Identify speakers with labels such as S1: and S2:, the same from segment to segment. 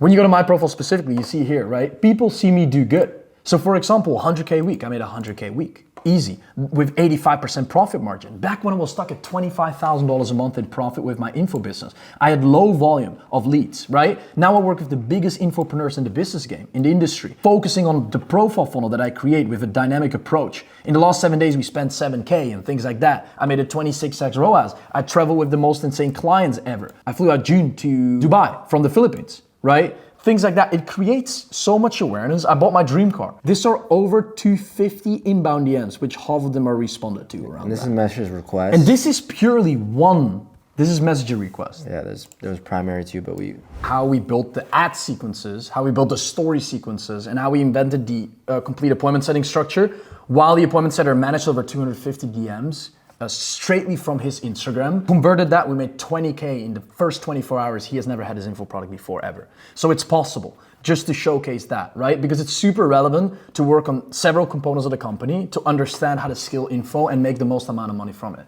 S1: When you go to my profile specifically, you see here, right? People see me do good. So for example, 100K a week, I made 100K a week. Easy, with 85% profit margin. Back when I was stuck at $25,000 a month in profit with my info business, I had low volume of leads, right? Now I work with the biggest infopreneurs in the business game, in the industry, focusing on the profile funnel that I create with a dynamic approach. In the last 7 days, we spent 7K and things like that. I made a 26x ROAS. I travel with the most insane clients ever. I flew out June to Dubai from the Philippines, right? Things like that. It creates so much awareness. I bought my dream car. These are over 250 inbound DMs, which half of them are responded to around.
S2: And this is message request.
S1: And this is purely one. This is messenger request.
S2: Yeah, there's primary too, but
S1: how we built the ad sequences, how we built the story sequences, and how we invented the complete appointment setting structure, while the appointment setter managed over 250 DMs. Straightly from his Instagram. Converted that, we made 20K in the first 24 hours. He has never had his info product before ever. So it's possible, just to showcase that, right? Because it's super relevant to work on several components of the company to understand how to scale info and make the most amount of money from it.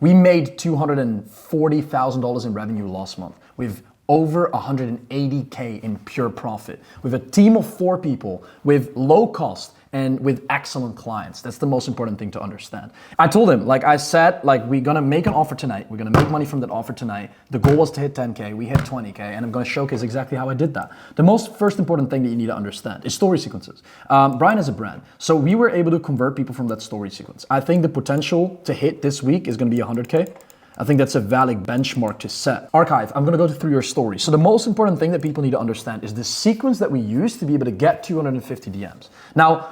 S1: We made $240,000 in revenue last month with over 180K in pure profit, with a team of 4 people, with low cost, and with excellent clients. That's the most important thing to understand. I told him, like I said, like we're gonna make an offer tonight. We're gonna make money from that offer tonight. The goal was to hit 10K, we hit 20K, and I'm gonna showcase exactly how I did that. The first important thing that you need to understand is story sequences. Brian has a brand, so we were able to convert people from that story sequence. I think the potential to hit this week is gonna be 100K. I think that's a valid benchmark to set. Archive, I'm gonna go through your story. So the most important thing that people need to understand is the sequence that we use to be able to get 250 DMs. Now,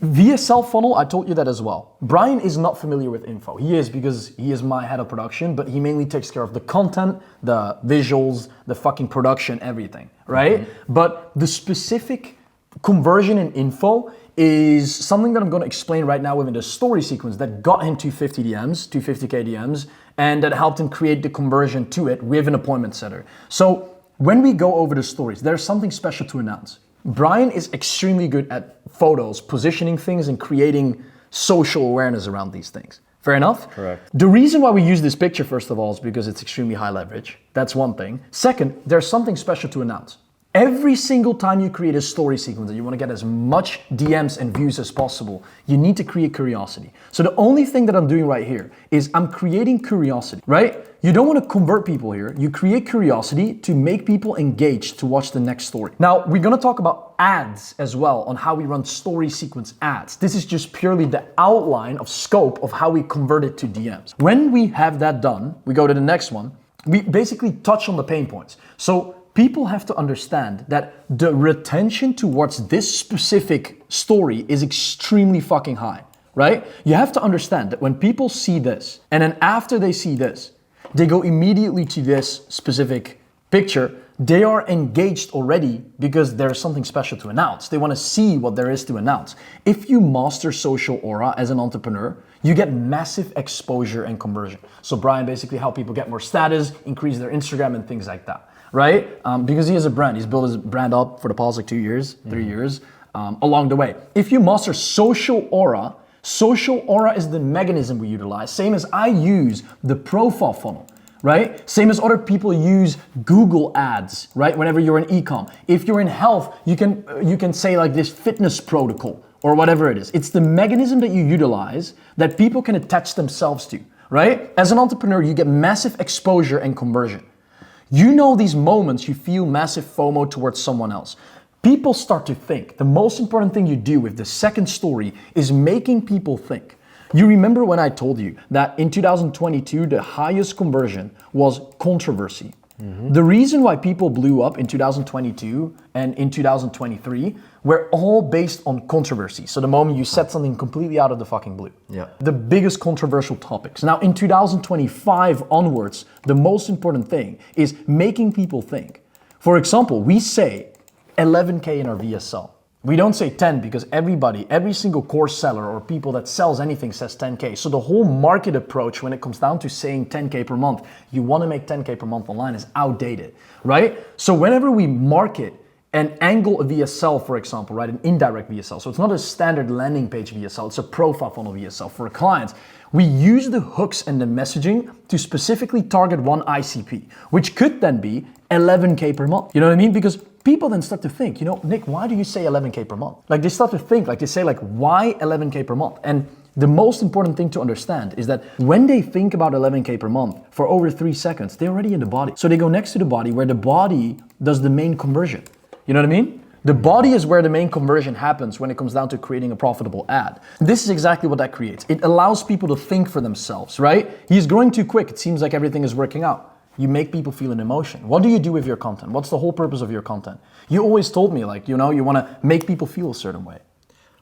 S1: VSL funnel, I told you that as well. Brian is not familiar with info. He is, because he is my head of production, but he mainly takes care of the content, the visuals, the fucking production, everything, right? Mm-hmm. But the specific conversion in info is something that I'm gonna explain right now within the story sequence that got him 250 DMs, 250K DMs, and that helped him create the conversion to it with an appointment setter. So when we go over the stories, there's something special to announce. Brian is extremely good at photos, positioning things, and creating social awareness around these things. Fair enough?
S2: Correct.
S1: The reason why we use this picture, first of all, is because it's extremely high leverage. That's one thing. Second, there's something special to announce. Every single time you create a story sequence and you want to get as much DMs and views as possible, you need to create curiosity. So the only thing that I'm doing right here is I'm creating curiosity, right? You don't want to convert people here. You create curiosity to make people engaged to watch the next story. Now, we're going to talk about ads as well, on how we run story sequence ads. This is just purely the outline of scope of how we convert it to DMs. When we have that done, we go to the next one. We basically touch on the pain points. So people have to understand that the retention towards this specific story is extremely fucking high, right? You have to understand that when people see this, and then after they see this, they go immediately to this specific picture, they are engaged already because there's something special to announce. They want to see what there is to announce. If you master social aura as an entrepreneur, you get massive exposure and conversion. So Brian basically helped people get more status, increase their Instagram and things like that, right? Because he has a brand. He's built his brand up for the past like 2 years, 3 years along the way. If you master social aura is the mechanism we utilize. Same as I use the profile funnel, right? Same as other people use Google ads, right? Whenever you're in e-com. If you're in health, you can say like this fitness protocol or whatever it is. It's the mechanism that you utilize that people can attach themselves to, right? As an entrepreneur, you get massive exposure and conversion. You know these moments you feel massive FOMO towards someone else. People start to think. The most important thing you do with the second story is making people think. You remember when I told you that in 2022, the highest conversion was controversy. Mm-hmm. The reason why people blew up in 2022 and in 2023 were all based on controversy. So the moment you said something completely out of the fucking blue.
S2: Yeah.
S1: The biggest controversial topics. Now in 2025 onwards, the most important thing is making people think. For example, we say 11K in our VSL. We don't say 10 because every single course seller or people that sells anything says 10K. So the whole market approach when it comes down to saying 10K per month, you want to make 10K per month online is outdated, right? So whenever we market an angle a VSL, for example, right? An indirect VSL. So it's not a standard landing page VSL, it's a profile funnel VSL for clients. We use the hooks and the messaging to specifically target one ICP, which could then be 11K per month. You know what I mean? Because people then start to think, you know, Nick, why do you say 11K per month? Like they start to think, like they say, like, why 11K per month? And the most important thing to understand is that when they think about 11K per month for over 3 seconds, they're already in the body. So they go next to the body where the body does the main conversion. You know what I mean? The body is where the main conversion happens when it comes down to creating a profitable ad. This is exactly what that creates. It allows people to think for themselves, right? He's growing too quick. It seems like everything is working out. You make people feel an emotion. What do you do with your content? What's the whole purpose of your content? You always told me, like, you know, you want to make people feel a certain way.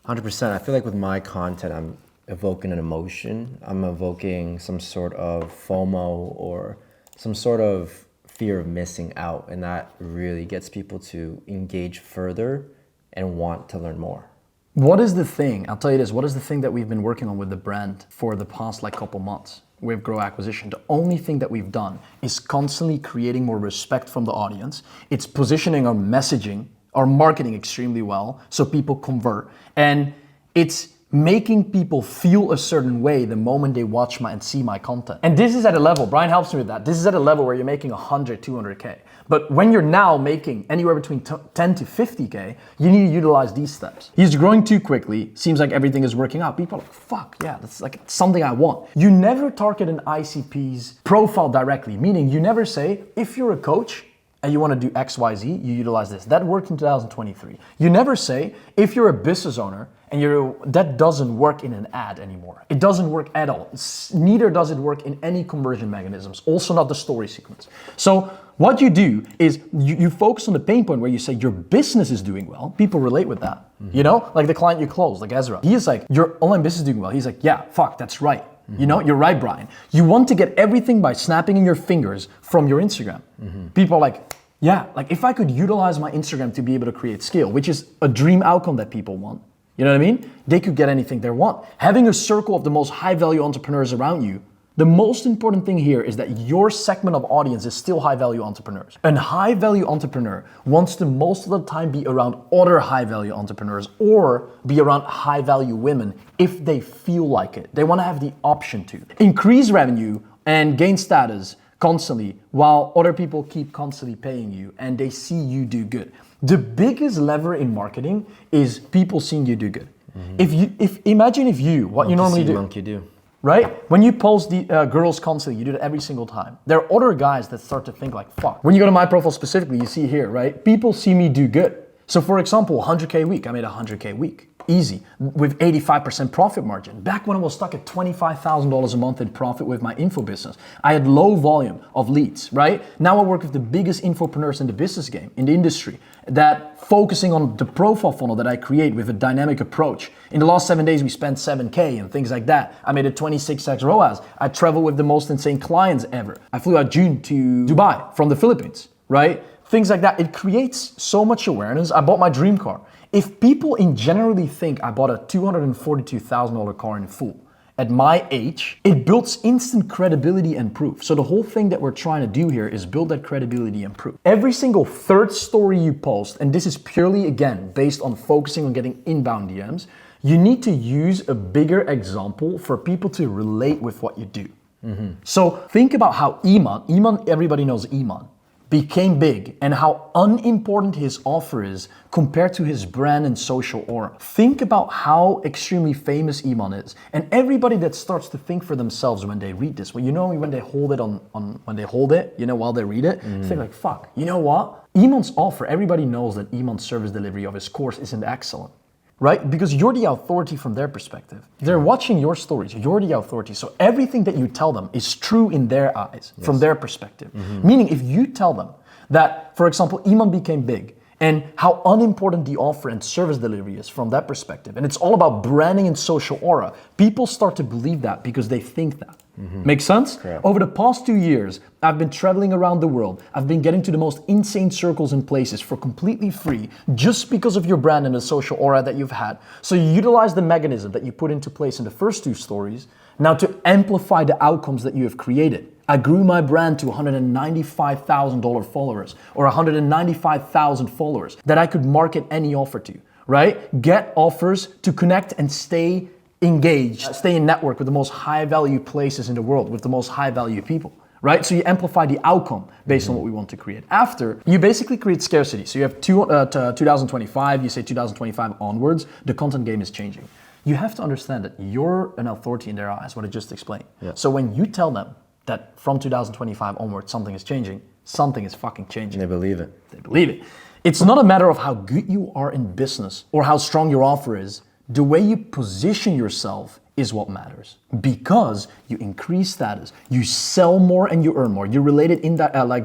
S2: 100%. I feel like with my content, I'm evoking an emotion. I'm evoking some sort of FOMO or some sort of fear of missing out, and that really gets people to engage further and want to learn more.
S1: What is the thing, I'll tell you this, what is the thing that we've been working on with the brand for the past like couple months with Grow Acquisition? The only thing that we've done is constantly creating more respect from the audience. It's positioning our messaging, our marketing extremely well so people convert, and it's making people feel a certain way the moment they watch and see my content. And this is at a level, Brian helps me with that, this is at a level where you're making 100, 200K. But when you're now making anywhere between 10 to 50K, you need to utilize these steps. He's growing too quickly, seems like everything is working out. People are like, fuck, yeah, that's like something I want. You never target an ICP's profile directly, meaning you never say, if you're a coach, and you want to do X, Y, Z, you utilize this. That worked in 2023. You never say, if you're a business owner, and that doesn't work in an ad anymore. It doesn't work at all. Neither does it work in any conversion mechanisms, also not the story sequence. So what you do is you focus on the pain point where you say your business is doing well. People relate with that. Mm-hmm. You know, like the client you closed, like Ezra. He is like, your online business is doing well. He's like, yeah, fuck, that's right. Mm-hmm. You know, you're right, Brian. You want to get everything by snapping in your fingers from your Instagram. Mm-hmm. People are like, yeah, like if I could utilize my Instagram to be able to create scale, which is a dream outcome that people want, you know what I mean? They could get anything they want. Having a circle of the most high value entrepreneurs around you, the most important thing here is that your segment of audience is still high value entrepreneurs. A high value entrepreneur wants to most of the time be around other high value entrepreneurs or be around high value women if they feel like it. They want to have the option to increase revenue and gain status constantly while other people keep constantly paying you and they see you do good. The biggest lever in marketing is people seeing you do good. Mm-hmm. Imagine if you, what you normally do.
S2: Monkey do.
S1: Right? When you post the girls constantly, you do it every single time. There are other guys that start to think like, fuck. When you go to my profile specifically, you see here, right? People see me do good. So for example, 100K a week, I made 100K a week. Easy, with 85% profit margin. Back when I was stuck at $25,000 a month in profit with my info business, I had low volume of leads, right? Now I work with the biggest infopreneurs in the business game, in the industry, that focusing on the profile funnel that I create with a dynamic approach. In the last 7 days, we spent 7K and things like that. I made a 26x ROAS. I traveled with the most insane clients ever. I flew out June to Dubai from the Philippines, right? Things like that. It creates so much awareness. I bought my dream car. If people in generally think I bought a $242,000 car in full, at my age, it builds instant credibility and proof. So the whole thing that we're trying to do here is build that credibility and proof. Every single third story you post, and this is purely, again, based on focusing on getting inbound DMs, you need to use a bigger example for people to relate with what you do. Mm-hmm. So think about how Iman, everybody knows Iman, became big and how unimportant his offer is compared to his brand and social aura. Think about how extremely famous Iman is. And everybody that starts to think for themselves when they read this, well, you know, when they hold it when they hold it, you know, while they read it, think like, fuck, you know what? Iman's offer, everybody knows that Iman's service delivery of his course isn't excellent. Right? Because you're the authority from their perspective. They're watching your stories, you're the authority. So everything that you tell them is true in their eyes, from their perspective. Mm-hmm. Meaning if you tell them that, for example, Iman became big and how unimportant the offer and service delivery is from that perspective, and it's all about branding and social aura, people start to believe that because they think that. Mm-hmm. Make sense? Correct. Over the past 2 years, I've been traveling around the world. I've been getting to the most insane circles and places for completely free just because of your brand and the social aura that you've had. So you utilize the mechanism that you put into place in the first 2 stories now to amplify the outcomes that you have created. I grew my brand to $195,000 followers or 195,000 followers that I could market any offer to, right? Get offers to connect and stay engaged, stay in network with the most high value places in the world, with the most high value people, right? So you amplify the outcome based on what we want to create. After, you basically create scarcity. So you have 2025, you say 2025 onwards, the content game is changing. You have to understand that you're an authority in their eyes, what I just explained.
S2: Yeah.
S1: So when you tell them that from 2025 onwards, something is changing, something is fucking changing.
S2: And they believe it.
S1: They believe it. It's not a matter of how good you are in business or how strong your offer is. The way you position yourself is what matters, because you increase status, you sell more and you earn more. You're related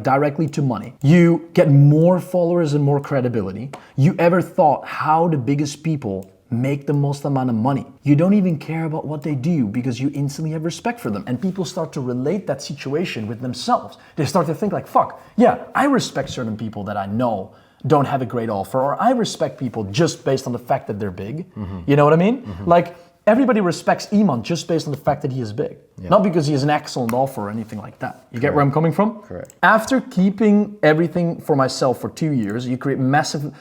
S1: directly to money. You get more followers and more credibility. You ever thought how the biggest people make the most amount of money? You don't even care about what they do because you instantly have respect for them. And people start to relate that situation with themselves. They start to think like, fuck, yeah, I respect certain people that I know don't have a great offer, or I respect people just based on the fact that they're big. You know what I mean? Like, everybody respects Iman just based on the fact that he is big, not because he has an excellent offer or anything like that. You get where I'm coming from?
S2: Correct.
S1: After keeping everything for myself for 2 years, you create massive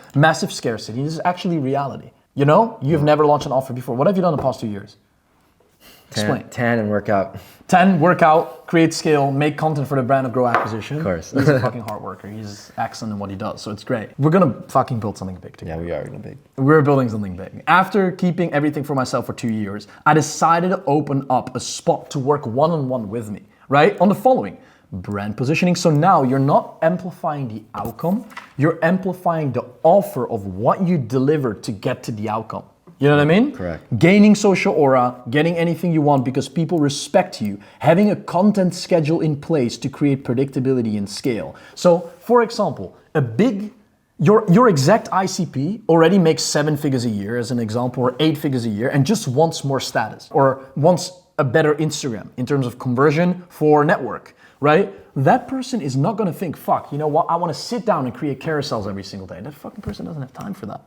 S1: scarcity. This is actually reality. You know, you've never launched an offer before. What have you done the past 2 years? Explain.
S2: 10 and work out.
S1: 10, work out, create scale, make content for the brand of grow acquisition.
S2: Of course.
S1: He's a fucking hard worker. He's excellent in what he does, so it's great. We're gonna fucking build something big together.
S2: Yeah, we are gonna be.
S1: We're building something big. After keeping everything for myself for 2 years, I decided to open up a spot to work one-on-one with me, right? On the following, brand positioning. So now you're not amplifying the outcome, you're amplifying the offer of what you deliver to get to the outcome. You know what I mean?
S2: Correct.
S1: Gaining social aura, getting anything you want because people respect you, having a content schedule in place to create predictability and scale. So, for example, your exact ICP already makes 7 figures a year as an example, or 8 figures a year, and just wants more status or wants a better Instagram in terms of conversion for network, right? That person is not gonna think, fuck, you know what, I wanna sit down and create carousels every single day. That fucking person doesn't have time for that.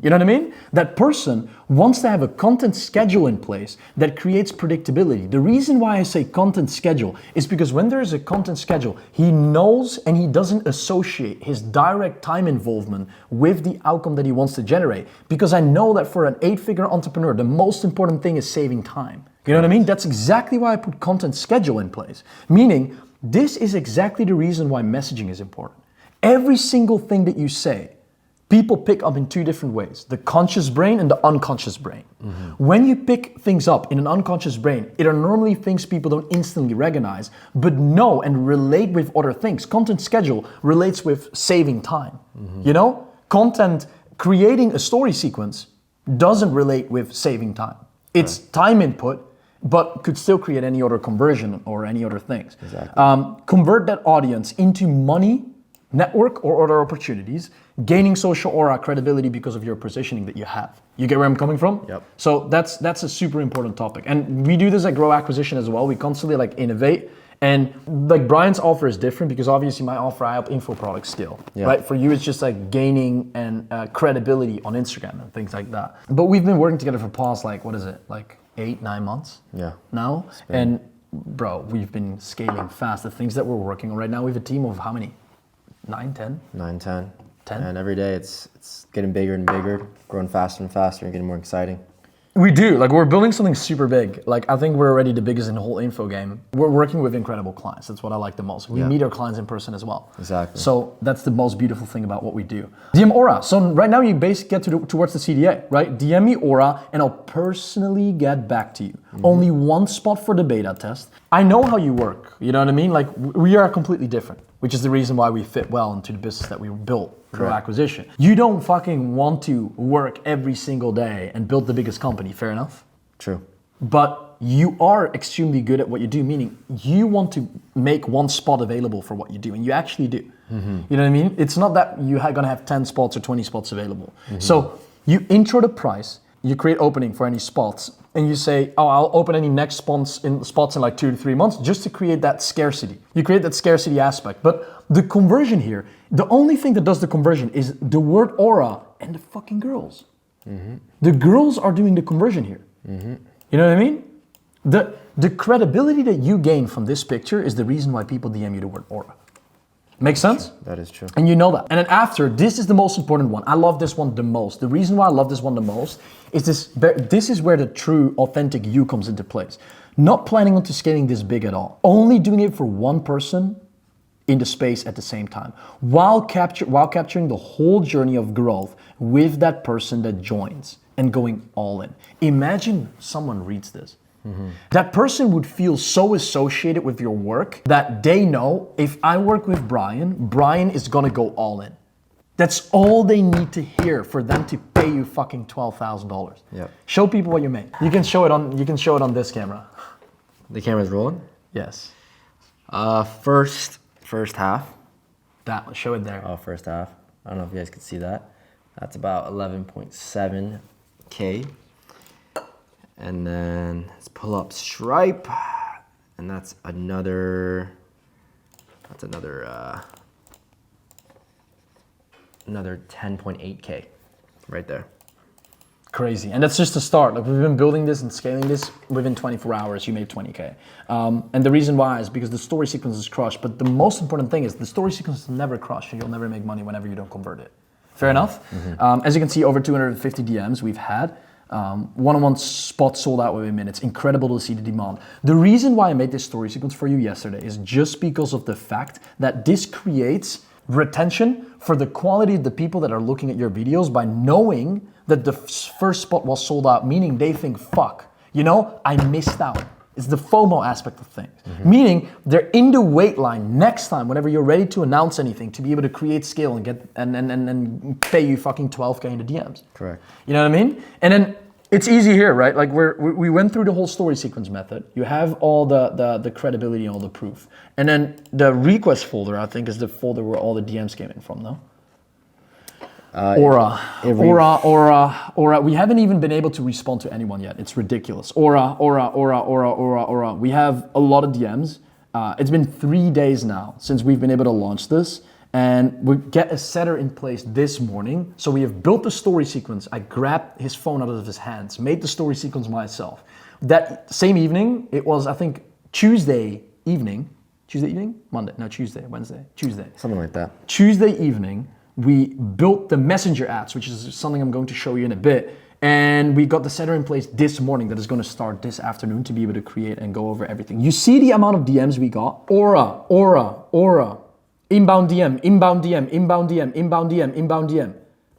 S1: You know what I mean? That person wants to have a content schedule in place that creates predictability. The reason why I say content schedule is because when there is a content schedule, he knows and he doesn't associate his direct time involvement with the outcome that he wants to generate. Because I know that for an 8-figure entrepreneur, the most important thing is saving time. You know what I mean? That's exactly why I put content schedule in place. Meaning, this is exactly the reason why messaging is important. Every single thing that you say, people pick up in 2 different ways, the conscious brain and the unconscious brain. When you pick things up in an unconscious brain, it are normally things people don't instantly recognize, but know and relate with other things. Content schedule relates with saving time. You know, content, creating a story sequence doesn't relate with saving time. It's time input, but could still create any other conversion or any other things.
S2: Exactly.
S1: Convert that audience into money, network, or other opportunities, gaining social aura, credibility because of your positioning that you have. You get where I'm coming from?
S2: Yep.
S1: So that's a super important topic. And we do this at Grow Acquisition as well. We constantly innovate. And Brian's offer is different because obviously my offer, I help info products scale, right? For you, it's just gaining and credibility on Instagram and things like that. But we've been working together for past 8-9 months now. And bro, we've been scaling fast. The things that we're working on right now, we have a team of how many? 9, 10?
S2: 9, 10.
S1: 10?
S2: And every day it's getting bigger and bigger, growing faster and faster and getting more exciting.
S1: We do. We're building something super big. I think we're already the biggest in the whole info game. We're working with incredible clients. That's what I like the most. We meet our clients in person as well.
S2: Exactly.
S1: So that's the most beautiful thing about what we do. DM Aura. So right now you basically get towards the CDA, right? DM me Aura and I'll personally get back to you. Only 1 spot for the beta test. I know how you work. You know what I mean? We are completely different, which is the reason why we fit well into the business that we built. Grow Acquisition. You don't fucking want to work every single day and build the biggest company, fair enough?
S2: True.
S1: But you are extremely good at what you do, meaning you want to make 1 spot available for what you do, and you actually do. You know what I mean? It's not that you're gonna have 10 spots or 20 spots available. So you intro the price, you create opening for any spots, and you say, oh, I'll open any next spots in 2 to 3 months just to create that scarcity. You create that scarcity aspect. But the conversion here, the only thing that does the conversion is the word aura and the fucking girls. The girls are doing the conversion here. You know what I mean? The credibility that you gain from this picture is the reason why people DM you the word aura. Make sense?
S2: That is true.
S1: And you know that. And then after, this is the most important one. I love this one the most. The reason why I love this one the most is this is where the true, authentic you comes into place. Not planning on to scaling this big at all. Only doing it for one person in the space at the same time, while capturing the whole journey of growth with that person that joins and going all in. Imagine someone reads this. That person would feel so associated with your work that they know, if I work with Brian, Brian is gonna go all in. That's all they need to hear for them to pay you fucking $12,000.
S2: Yep.
S1: Show people what you made. You can show it on this camera.
S2: The camera's rolling?
S1: Yes.
S2: First half.
S1: That one, show it there.
S2: Oh, first half. I don't know if you guys could see that. That's about 11.7K. And then let's pull up Stripe, and that's another 10.8K right there.
S1: Crazy. And that's just the start. Like, we've been building this and scaling this. Within 24 hours, you made 20K. And the reason why is because the story sequence is crushed. But the most important thing is the story sequence is never crushed, and you'll never make money whenever you don't convert it. Fair enough? As you can see, over 250 DMs we've had. One-on-one spots sold out within minutes. Incredible to see the demand. The reason why I made this story sequence for you yesterday is just because of the fact that this creates retention for the quality of the people that are looking at your videos by knowing that the first spot was sold out, meaning they think, fuck, you know, I missed out. It's the FOMO aspect of things. Meaning they're in the wait line next time whenever you're ready to announce anything to be able to create scale and get and pay you fucking 12K in the DMs.
S2: Correct.
S1: You know what I mean? And then it's easy here, right? Like we went through the whole story sequence method. You have all the credibility and all the proof. And then the request folder, I think, is the folder where all the DMs came in from, no? Aura. We haven't even been able to respond to anyone yet. It's ridiculous. Aura. We have a lot of DMs. It's been 3 days now since we've been able to launch this. And we get a setter in place this morning. So we have built the story sequence. I grabbed his phone out of his hands, made the story sequence myself. That same evening, it was, I think, Tuesday evening. Monday, no, Wednesday, Tuesday.
S2: Something like that.
S1: Tuesday evening, we built the messenger ads, which is something I'm going to show you in a bit. And we got the setter in place this morning that is going to start this afternoon to be able to create and go over everything. You see the amount of DMs we got? Aura. Inbound DM.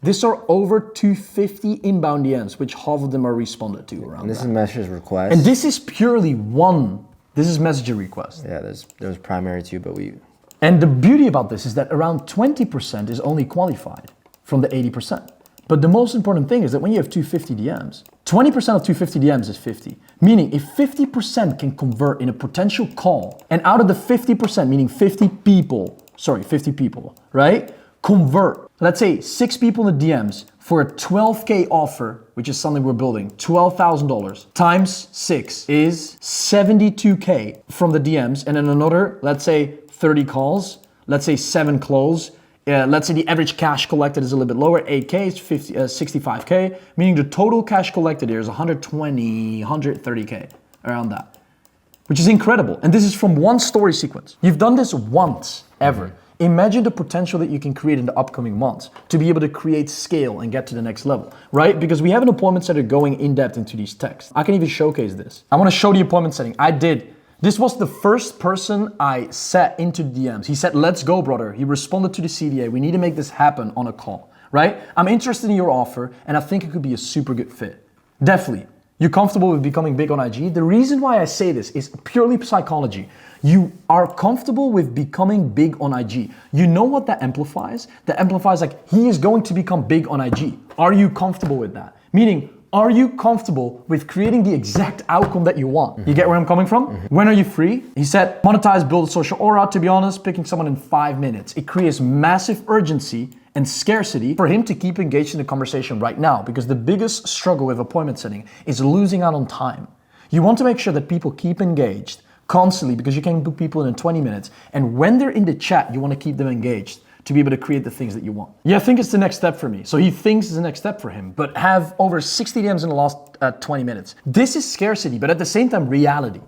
S1: These are over 250 inbound DMs, which half of them are responded to around.
S2: And this is message request.
S1: And this is purely one. This is messenger request.
S2: Yeah, there's primary too, but we.
S1: And the beauty about this is that around 20% is only qualified from the 80%. But the most important thing is that when you have 250 DMs, 20% of 250 DMs is 50. Meaning if 50% can convert in a potential call, and out of the 50%, meaning 50 people, right? Convert, let's say 6 people in the DMs for a 12K offer, which is something we're building, $12,000 times 6 is 72K from the DMs. And then another, let's say 30 calls, let's say 7 close. Let's say the average cash collected is a little bit lower, 8K, it's 65K, meaning the total cash collected here is 120, 130K, around that. Which is incredible. And this is from one story sequence. You've done this once, ever. Imagine the potential that you can create in the upcoming months to be able to create scale and get to the next level, right? Because we have an appointment setter going in depth into these texts. I can even showcase this. I want to show the appointment setting. I did. This was the first person I set into DMs. He said, let's go, brother. He responded to the CDA. We need to make this happen on a call, right? I'm interested in your offer, and I think it could be a super good fit. Definitely. You're comfortable with becoming big on IG? The reason why I say this is purely psychology. You are comfortable with becoming big on IG. You know what that amplifies? That amplifies like, he is going to become big on IG. Are you comfortable with that? Meaning, are you comfortable with creating the exact outcome that you want? You get where I'm coming from? When are you free? He said, monetize, build a social aura. To be honest, picking someone in 5 minutes. It creates massive urgency and scarcity for him to keep engaged in the conversation right now, because the biggest struggle with appointment setting is losing out on time. You want to make sure that people keep engaged constantly, because you can book people in 20 minutes. And when they're in the chat, you want to keep them engaged to be able to create the things that you want. Yeah, I think it's the next step for me. So he thinks it's the next step for him, but have over 60 DMs in the last 20 minutes. This is scarcity, but at the same time, reality.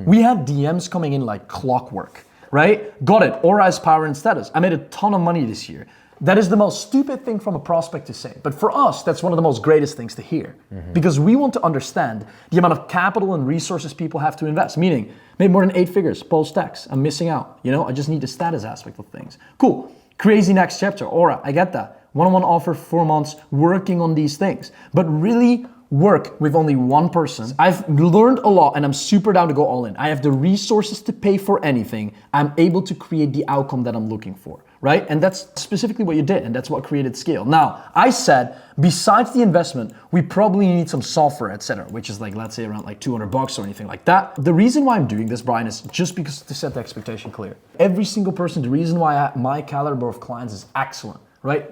S1: We had DMs coming in like clockwork, right? Got it, aura is power and status. I made a ton of money this year. That is the most stupid thing from a prospect to say. But for us, that's one of the most greatest things to hear. Because we want to understand the amount of capital and resources people have to invest. Meaning, made more than 8 figures, post-tax, I'm missing out. You know, I just need the status aspect of things. Cool, crazy next chapter, aura, I get that. One-on-one offer, 4 months, working on these things. But really work with only one person. I've learned a lot and I'm super down to go all in. I have the resources to pay for anything. I'm able to create the outcome that I'm looking for, right? And that's specifically what you did, and that's what created scale. Now, I said, besides the investment, we probably need some software, etc., which is like, let's say around like $200 or anything like that. The reason why I'm doing this, Brian, is just because to set the expectation clear. Every single person, the reason why my caliber of clients is excellent, right?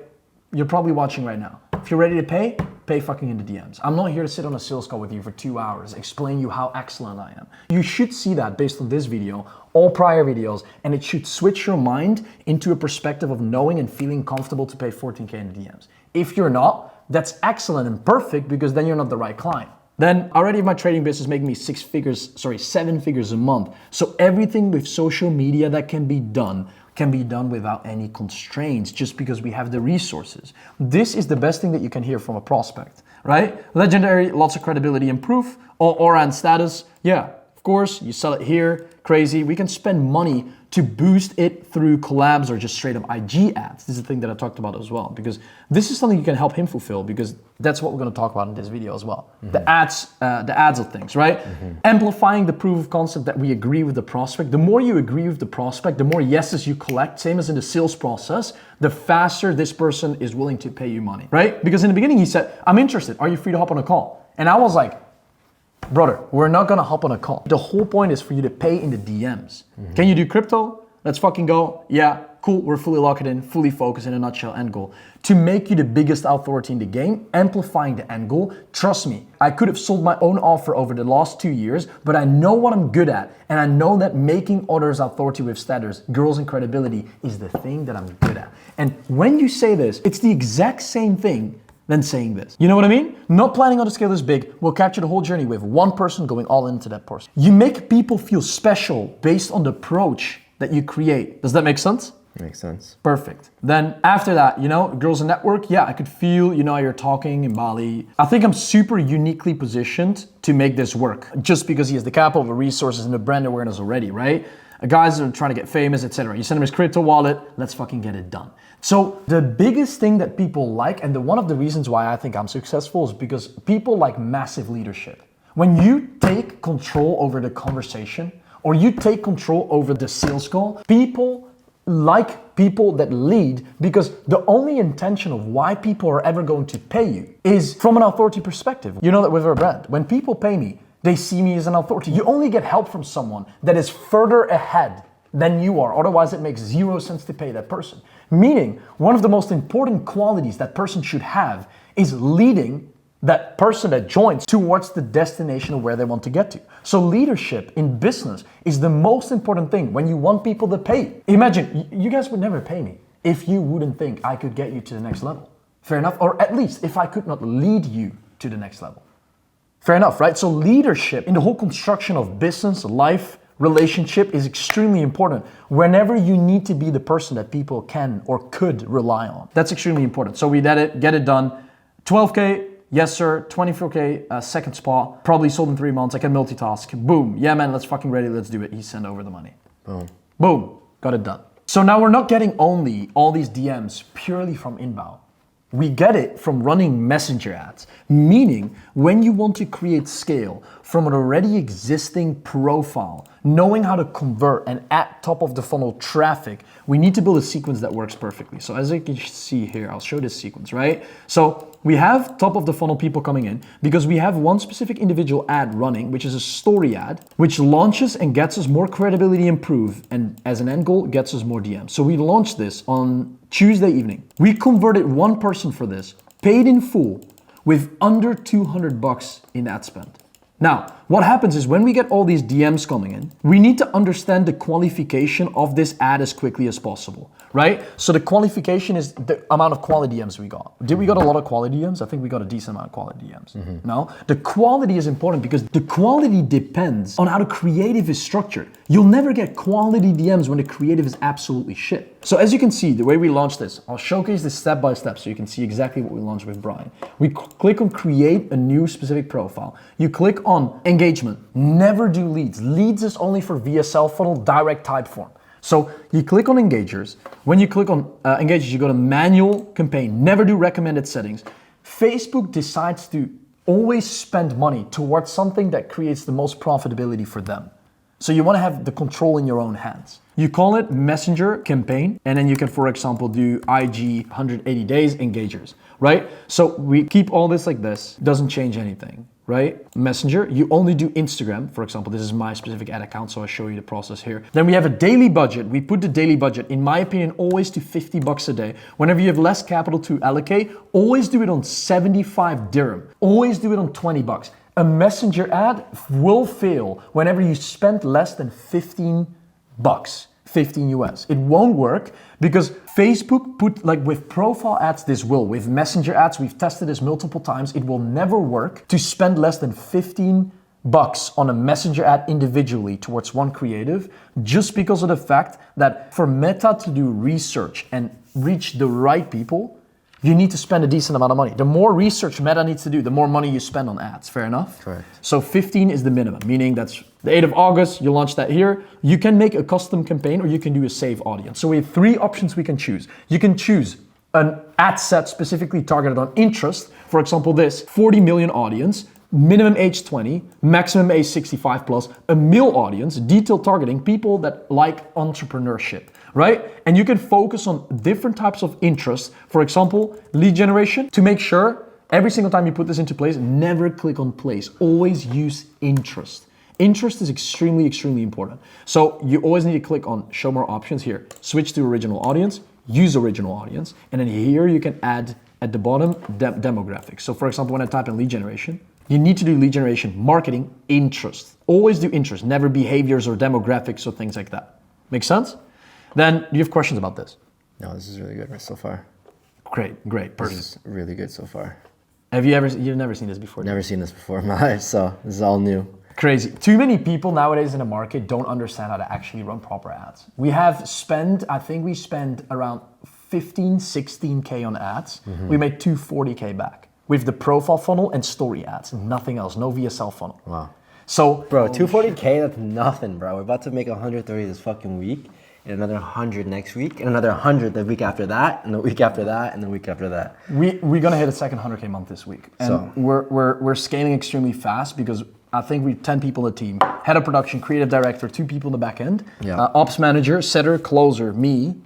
S1: You're probably watching right now. If you're ready to pay fucking in the DMs. I'm not here to sit on a sales call with you for 2 hours, explain you how excellent I am. You should see that based on this video, all prior videos, and it should switch your mind into a perspective of knowing and feeling comfortable to pay 14K in the DMs. If you're not, that's excellent and perfect, because then you're not the right client. Then already my trading business making me 7 figures a month. So everything with social media that can be done without any constraints, just because we have the resources. This is the best thing that you can hear from a prospect, right? Legendary, lots of credibility and proof, aura and status. Yeah, of course, you sell it here, crazy. We can spend money to boost it through collabs or just straight up IG ads. This is the thing that I talked about as well, because this is something you can help him fulfill, because that's what we're gonna talk about in this video as well. The ads of things, right? Amplifying the proof of concept that we agree with the prospect. The more you agree with the prospect, the more yeses you collect, same as in the sales process, the faster this person is willing to pay you money, right? Because in the beginning he said, I'm interested, are you free to hop on a call? And I was like, brother, we're not gonna hop on a call. The whole point is for you to pay in the DMs. Can you do crypto? Let's fucking go. Yeah, cool, we're fully locked in, fully focused, in a nutshell, end goal. To make you the biggest authority in the game, amplifying the end goal, trust me, I could have sold my own offer over the last 2 years, but I know what I'm good at, and I know that making others authority with status, girls and credibility, is the thing that I'm good at. And when you say this, it's the exact same thing than saying this. You know what I mean? Not planning on to scale this big, we'll capture the whole journey with one person going all into that person. You make people feel special based on the approach that you create. Does that make sense?
S2: Makes sense.
S1: Perfect. Then after that, you know, girls in network, yeah, I could feel, you know, you're talking in Bali. I think I'm super uniquely positioned to make this work, just because he has the capital, the resources, and the brand awareness already, right? Guys that are trying to get famous, etc. You send him his crypto wallet, let's fucking get it done. So the biggest thing that people like, and one of the reasons why I think I'm successful, is because people like massive leadership. When you take control over the conversation, or you take control over the sales call, people like people that lead, because the only intention of why people are ever going to pay you is from an authority perspective. You know that with our brand, when people pay me, they see me as an authority. You only get help from someone that is further ahead than you are. Otherwise, it makes 0 sense to pay that person. Meaning, one of the most important qualities that person should have is leading that person that joins towards the destination of where they want to get to. So leadership in business is the most important thing when you want people to pay you. Imagine, you guys would never pay me if you wouldn't think I could get you to the next level. Fair enough? Or at least if I could not lead you to the next level. Fair enough, right? So leadership in the whole construction of business, life, relationship is extremely important whenever you need to be the person that people can or could rely on. That's extremely important. So we did it, get it done. 12K, yes sir. 24K, second spot. Probably sold in 3 months. I can multitask. Boom. Yeah man, let's fucking ready, let's do it. He sent over the money. Boom. Boom. Got it done. So now we're not getting only all these DMs purely from inbound. We get it from running messenger ads, meaning when you want to create scale from an already existing profile, knowing how to convert and add top of the funnel traffic, we need to build a sequence that works perfectly. So as you can see here, I'll show this sequence, right? So we have top of the funnel people coming in because we have one specific individual ad running, which is a story ad, which launches and gets us more credibility and proof, and as an end goal, gets us more DMs. So we launched this on Tuesday evening. We converted one person for this, paid in full, with under $200 in ad spend. Now, what happens is when we get all these DMs coming in, we need to understand the qualification of this ad as quickly as possible. right? So the qualification is the amount of quality DMs we got. Did we got a lot of quality DMs? I think we got a decent amount of quality DMs. No? The quality is important because the quality depends on how the creative is structured. You'll never get quality DMs when the creative is absolutely shit. So as you can see, the way we launched this, I'll showcase this step by step so you can see exactly what we launched with Brian. We click on create a new specific profile. You click on engagement, never do leads. Leads is only for VSL funnel, direct type form. So you click on engagers. When you click on engagers, you go to manual campaign, never do recommended settings. Facebook decides to always spend money towards something that creates the most profitability for them. So you want to have the control in your own hands. You call it messenger campaign, and then you can, for example, do IG 180 days engagers, right? So we keep all this like this, doesn't change anything, right? Messenger, you only do Instagram. For example, this is my specific ad account, so I'll show you the process here. Then we have a daily budget. We put the daily budget, in my opinion, always to 50 bucks a day. Whenever you have less capital to allocate, always do it on 75 dirham. Always do it on 20 bucks. A messenger ad will fail whenever you spend less than 15 bucks, 15 US. It won't work because Facebook put, like with profile ads, this will. With messenger ads, we've tested this multiple times. It will never work to spend less than 15 bucks on a messenger ad individually towards one creative, just because of the fact that for Meta to do research and reach the right people, you need to spend a decent amount of money. The more research Meta needs to do, the more money you spend on ads. Fair enough?
S2: Correct.
S1: So 15 is the minimum, meaning that's the 8th of August, you launch that here. You can make a custom campaign or you can do a save audience. So we have 3 options we can choose. You can choose an ad set specifically targeted on interest. For example, this 40 million audience, minimum age 20, maximum age 65 plus, a male audience, detailed targeting, people that like entrepreneurship, right? And you can focus on different types of interests. For example, lead generation, to make sure every single time you put this into place, never click on place, always use interest. Interest is extremely, extremely important. So you always need to click on show more options here, switch to original audience, use original audience, and then here you can add at the bottom demographics. So for example, when I type in lead generation, you need to do lead generation, marketing, interest. Always do interest, never behaviors or demographics or things like that. Make sense? Then do you have questions about this?
S2: No, this is really good so far.
S1: Great, perfect.
S2: This is really good so far.
S1: You've never seen this before?
S2: Never seen this before in my life, so this is all new.
S1: Crazy. Too many people nowadays in the market don't understand how to actually run proper ads. We have spent, I think we spend around 15, 16K on ads. We made 240K back with the profile funnel and story ads, nothing else, no VSL funnel.
S2: Wow.
S1: So,
S2: bro, 240K, that's nothing, bro. We're about to make 130 this fucking week, and another 100 next week, and another 100 the week after that, and the week after that, and the week after that.
S1: We're gonna hit a second 100K month this week. And
S2: so
S1: we're scaling extremely fast because I think we have 10 people in the team, head of production, creative director, 2 people in the back end, ops manager, setter, closer, me,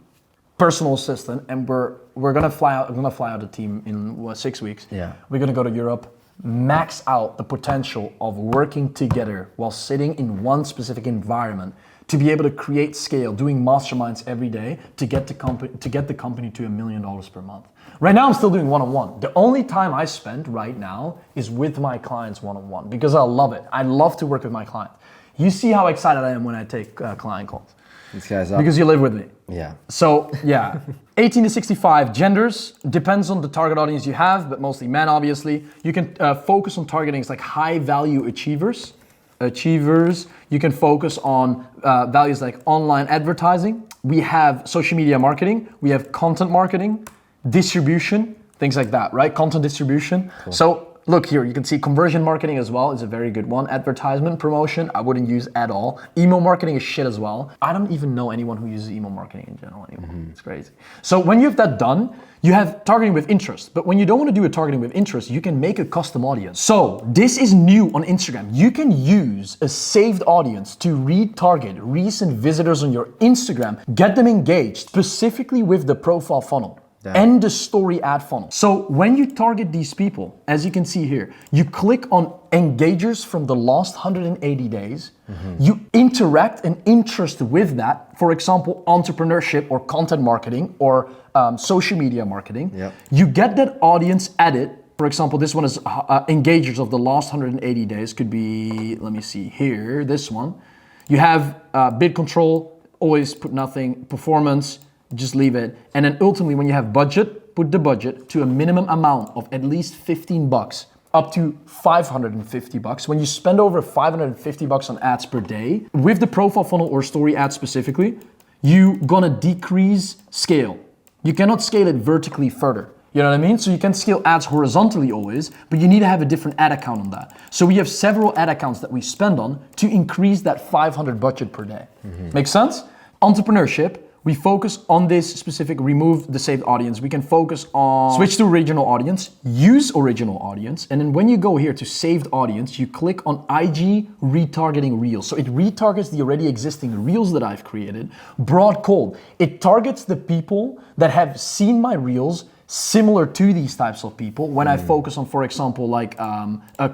S1: personal assistant, and we're gonna fly out. I'm gonna fly out the team in 6 weeks.
S2: Yeah.
S1: We're gonna go to Europe, max out the potential of working together while sitting in one specific environment to be able to create scale, doing masterminds every day to get the company to $1 million per month. Right now, I'm still doing one-on-one. The only time I spend right now is with my clients one-on-one because I love it. I love to work with my clients. You see how excited I am when I take client calls.
S2: These guys up.
S1: Because you live with me.
S2: Yeah.
S1: So, yeah. 18 to 65, genders, depends on the target audience you have, but mostly men, obviously. You can focus on targeting like high-value achievers. You can focus on values like online advertising. We have social media marketing. We have content marketing, distribution, things like that, right? Content distribution. Cool. So look here, you can see conversion marketing as well is a very good one. Advertisement promotion, I wouldn't use at all. Email marketing is shit as well. I don't even know anyone who uses email marketing in general anymore. It's crazy. So when you have that done, you have targeting with interest. But when you don't want to do a targeting with interest, you can make a custom audience. So this is new on Instagram. You can use a saved audience to retarget recent visitors on your Instagram, get them engaged specifically with the profile funnel. And the story ad funnel. So when you target these people, as you can see here, you click on engagers from the last 180 days, you interact and interest with that, for example, entrepreneurship or content marketing or social media marketing. You get that audience added. For example, this one is engagers of the last 180 days, could be, let me see here, this one. You have bid control, always put nothing, performance, just leave it. And then ultimately when you have budget, put the budget to a minimum amount of at least $15 up to $550. When you spend over $550 on ads per day, with the profile funnel or story ads specifically, you're gonna decrease scale. You cannot scale it vertically further. You know what I mean? So you can scale ads horizontally always, but you need to have a different ad account on that. So we have several ad accounts that we spend on to increase that 500 budget per day. Make sense? Entrepreneurship, we focus on this specific, remove the saved audience. We can focus on switch to original audience, use original audience. And then when you go here to saved audience, you click on IG retargeting reels. So it retargets the already existing reels that I've created, broad cold. It targets the people that have seen my reels similar to these types of people. When I focus on, for example, like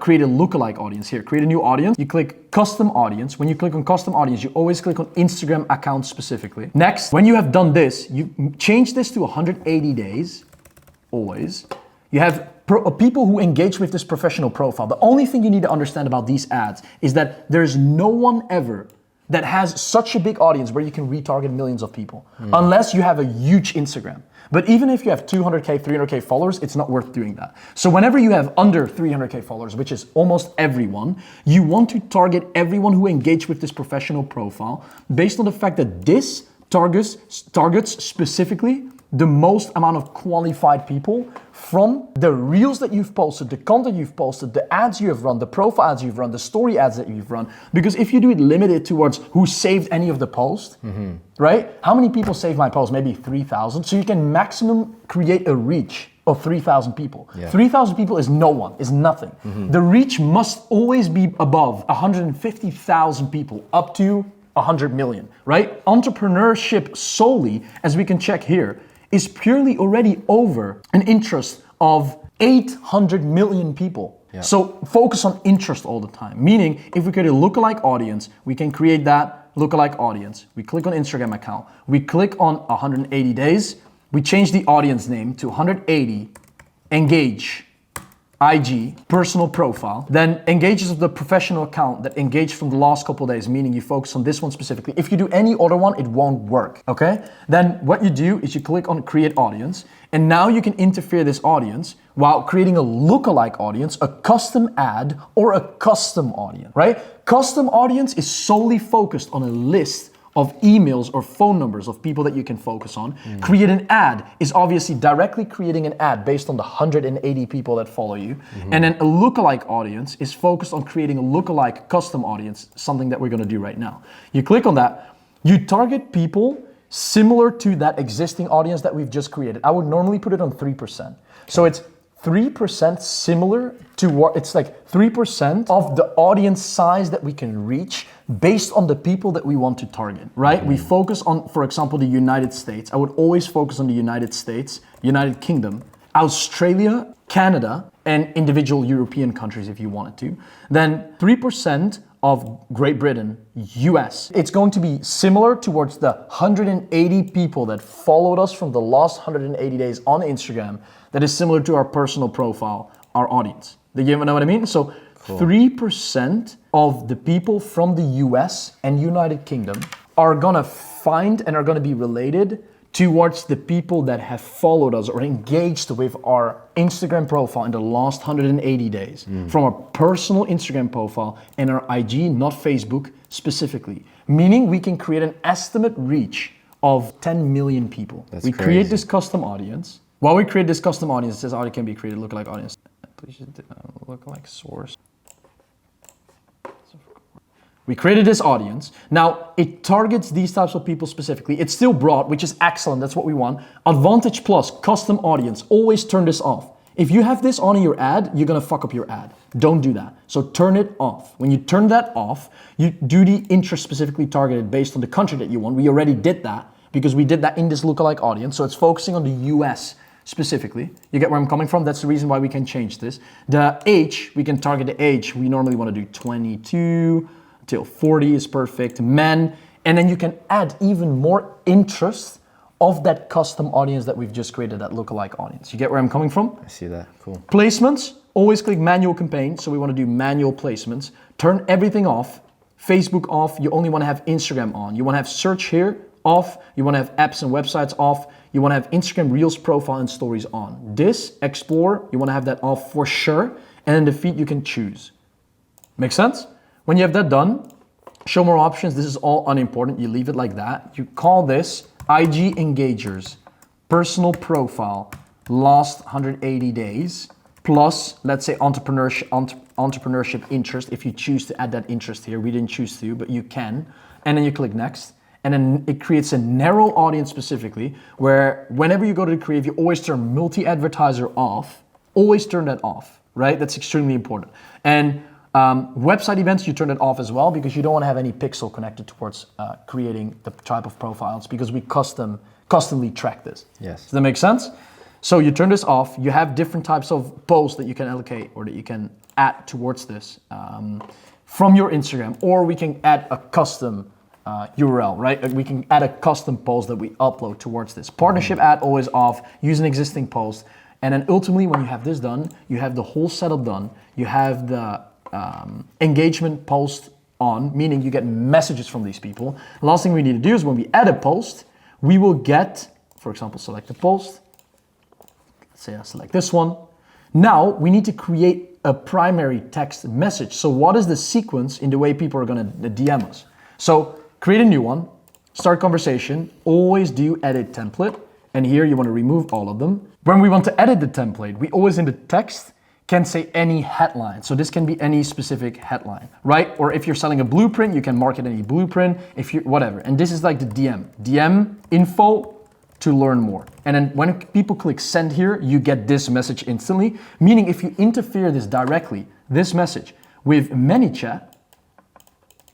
S1: create a lookalike audience here, create a new audience, you click custom audience. When you click on custom audience, you always click on Instagram account specifically. Next, when you have done this, you change this to 180 days, always. You have people who engage with this professional profile. The only thing you need to understand about these ads is that there's no one ever that has such a big audience where you can retarget millions of people, unless you have a huge Instagram. But even if you have 200K, 300K followers, it's not worth doing that. So whenever you have under 300K followers, which is almost everyone, you want to target everyone who engaged with this professional profile based on the fact that this targets specifically the most amount of qualified people from the reels that you've posted, the content you've posted, the ads you have run, the profile ads you've run, the story ads that you've run. Because if you do it limited towards who saved any of the posts, right? How many people saved my post? Maybe 3,000. So you can maximum create a reach of 3,000 people. 3,000 people is no one, is nothing. The reach must always be above 150,000 people, up to 100 million, right? Entrepreneurship solely, as we can check here, is purely already over an interest of 800 million people. So focus on interest all the time. Meaning, if we create a lookalike audience, we can create that lookalike audience. We click on Instagram account. We click on 180 days. We change the audience name to 180, engage, IG, personal profile, then engages with the professional account that engaged from the last couple of days, meaning you focus on this one specifically. If you do any other one, it won't work, okay? Then what you do is you click on create audience, and now you can interfere this audience while creating a lookalike audience, a custom ad, or a custom audience, right? Custom audience is solely focused on a list of emails or phone numbers of people that you can focus on. Create an ad is obviously directly creating an ad based on the 180 people that follow you. And then a lookalike audience is focused on creating a lookalike custom audience, something that we're gonna do right now. You click on that, you target people similar to that existing audience that we've just created. I would normally put it on 3%. So it's 3% similar to what, it's like 3% of the audience size that we can reach based on the people that we want to target, right? We focus on, for example, the United States. I would always focus on the United States, United Kingdom, Australia, Canada, and individual European countries if you wanted to. Then 3% of Great Britain, US. It's going to be similar towards the 180 people that followed us from the last 180 days on Instagram. That is similar to our personal profile, our audience. Do you know what I mean? So 3% of the people from the US and United Kingdom are gonna find and are gonna be related towards the people that have followed us or engaged with our Instagram profile in the last 180 days. From our personal Instagram profile and our IG, not Facebook specifically. Meaning we can create an estimate reach of 10 million people.
S2: That's
S1: we
S2: crazy.
S1: create this custom audience. While we create this custom audience, this audience can be created lookalike audience. Please lookalike source. We created this audience. Now, it targets these types of people specifically. It's still broad, which is excellent. That's what we want. Advantage plus, custom audience. Always turn this off. If you have this on in your ad, you're gonna fuck up your ad. Don't do that. So turn it off. When you turn that off, you do the interest specifically targeted based on the country that you want. We already did that because we did that in this lookalike audience. So it's focusing on the US specifically. You get where I'm coming from? That's the reason why we can change this. The age, we can target the age. We normally wanna do 22 till 40 is perfect. Men, and then you can add even more interest of that custom audience that we've just created, that lookalike audience. You get where I'm coming from?
S2: I see that, cool.
S1: Placements, always click manual campaign. So we wanna do manual placements. Turn everything off. Facebook off, you only wanna have Instagram on. You wanna have search here off. You want to have apps and websites off. You want to have Instagram Reels, profile, and stories on. This, explore, you want to have that off for sure. And then the feed you can choose. Make sense? When you have that done, show more options. This is all unimportant. You leave it like that. You call this IG engagers, personal profile, last 180 days, plus, let's say, entrepreneurship interest. If you choose to add that interest here, we didn't choose to, but you can. And then you click next. And then it creates a narrow audience specifically, where whenever you go to the creative, you always turn multi-advertiser off. Always turn that off, right? That's extremely important. And website events, you turn it off as well, because you don't want to have any pixel connected towards creating the type of profiles, because we customly track this.
S2: Yes.
S1: Does that make sense? So you turn this off. You have different types of posts that you can allocate or that you can add towards this from your Instagram, or we can add a custom URL, right? We can add a custom post that we upload towards this. Partnership ad always off, use an existing post. And then ultimately when you have this done, you have the whole setup done. You have the engagement post on, meaning you get messages from these people. The last thing we need to do is when we add a post, we will get, for example, select the post. Let's say I select this one. Now we need to create a primary text message. So what is the sequence in the way people are gonna DM us? So create a new one, start conversation, always do edit template. And here you want to remove all of them. When we want to edit the template, we always in the text can say any headline. So this can be any specific headline, right? Or if you're selling a blueprint, you can mark it any blueprint, if you whatever. And this is like the DM info to learn more. And then when people click send here, you get this message instantly. Meaning if you interfere this directly, this message with ManyChat,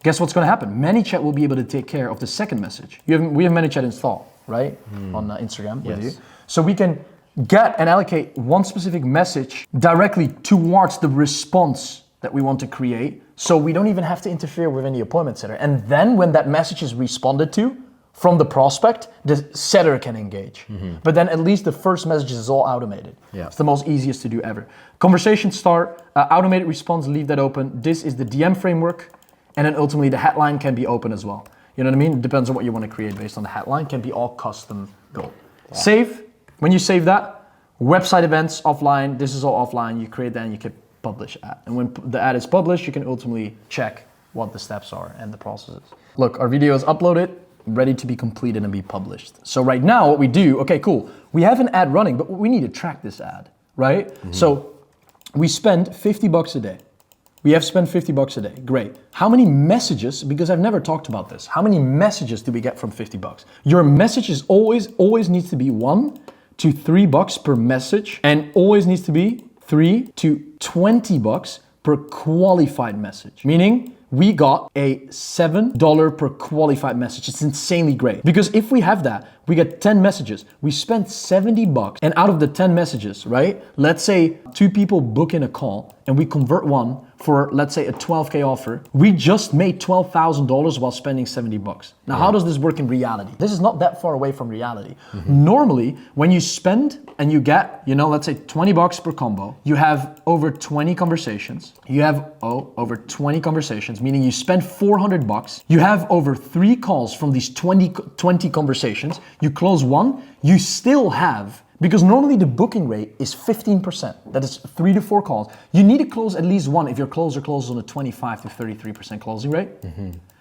S1: guess what's going to happen? ManyChat will be able to take care of the second message. We have ManyChat installed, right? On Instagram with you. So we can get and allocate one specific message directly towards the response that we want to create. So we don't even have to interfere with any appointment setter. And then when that message is responded to from the prospect, the setter can engage. But then at least the first message is all automated. It's the most easiest to do ever. Conversation start, automated response, leave that open. This is the DM framework. And then ultimately the headline can be open as well. You know what I mean? It depends on what you want to create based on the headline. Can be all custom built. Save. When you save that, website events offline. This is all offline. You create that and you can publish ad. And when the ad is published, you can ultimately check what the steps are and the processes. Look, our video is uploaded, ready to be completed and be published. So right now what we do, okay, cool. We have an ad running, but we need to track this ad, right? So we spend $50 a day. We have spent $50 a day, great. How many messages, because I've never talked about this, how many messages do we get from $50? Your message is always needs to be $1 to $3 per message, and always needs to be $3 to $20 per qualified message. Meaning we got a $7 per qualified message. It's insanely great. Because if we have that, we get 10 messages. We spent $70, and out of the 10 messages, right? Let's say 2 people book in a call and we convert one for, let's say, a 12K offer. We just made $12,000 while spending $70. Now, how does this work in reality? This is not that far away from reality. Normally, when you spend and you get, let's say $20 per combo, you have over 20 conversations. You have over 20 conversations, meaning you spend $400. You have over 3 calls from these 20 conversations. You close one, you still have, because normally the booking rate is 15%. That is 3 to 4 calls. You need to close at least one if your closer closes on a 25 to 33% closing rate.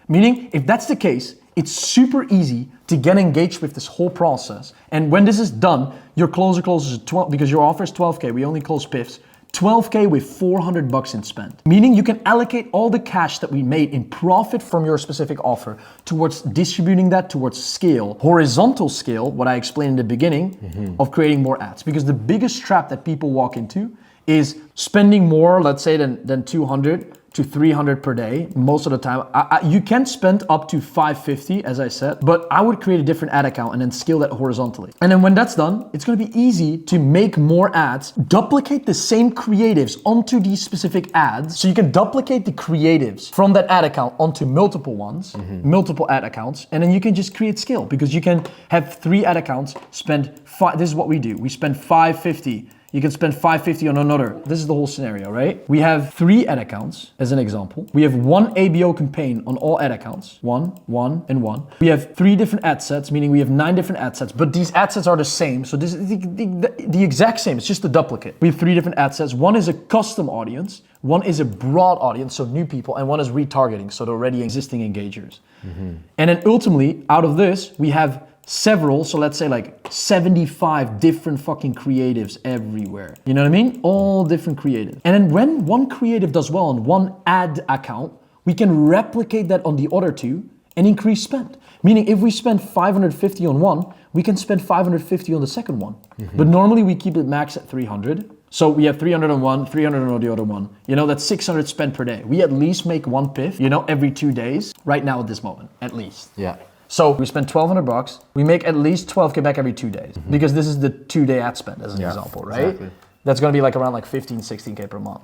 S1: Meaning, if that's the case, it's super easy to get engaged with this whole process. And when this is done, your closer closes 12, because your offer is 12K, we only close PIFs. 12K with $400 in spend. Meaning you can allocate all the cash that we made in profit from your specific offer towards distributing that towards scale, horizontal scale, what I explained in the beginning of creating more ads. Because the biggest trap that people walk into is spending more, let's say, than 200 to 300 per day most of the time. You can spend up to 550, as I said, but I would create a different ad account and then scale that horizontally. And then when that's done, it's gonna be easy to make more ads, duplicate the same creatives onto these specific ads. So you can duplicate the creatives from that ad account onto multiple ones, multiple ad accounts, and then you can just create scale, because you can have 3 ad accounts, spend 5, this is what we do. We spend 550 You can spend $550 on another. This is the whole scenario, right? We have 3 ad accounts as an example. We have 1 ABO campaign on all ad accounts. 1, 1, and 1. We have 3 different ad sets, meaning we have 9 different ad sets, but these ad sets are the same. So this is the exact same. It's just a duplicate. We have 3 different ad sets. 1 is a custom audience. 1 is a broad audience, so new people, and 1 is retargeting, so the already existing engagers. And then ultimately, out of this, we have several, so let's say like 75 different fucking creatives everywhere. You know what I mean? All different creatives. And then when one creative does well on one ad account, we can replicate that on the other 2 and increase spend. Meaning if we spend 550 on one, we can spend 550 on the second one. But normally we keep it max at 300. So we have 300 on one, 300 on the other one. You know, that's 600 spent per day. We at least make 1 PIF, you know, every 2 days, right now at this moment, at least.
S2: Yeah.
S1: So we spend $1,200, we make at least 12K back every 2 days, because this is the 2-day ad spend as an example, right? Exactly. That's gonna be like around like 15, 16K per month,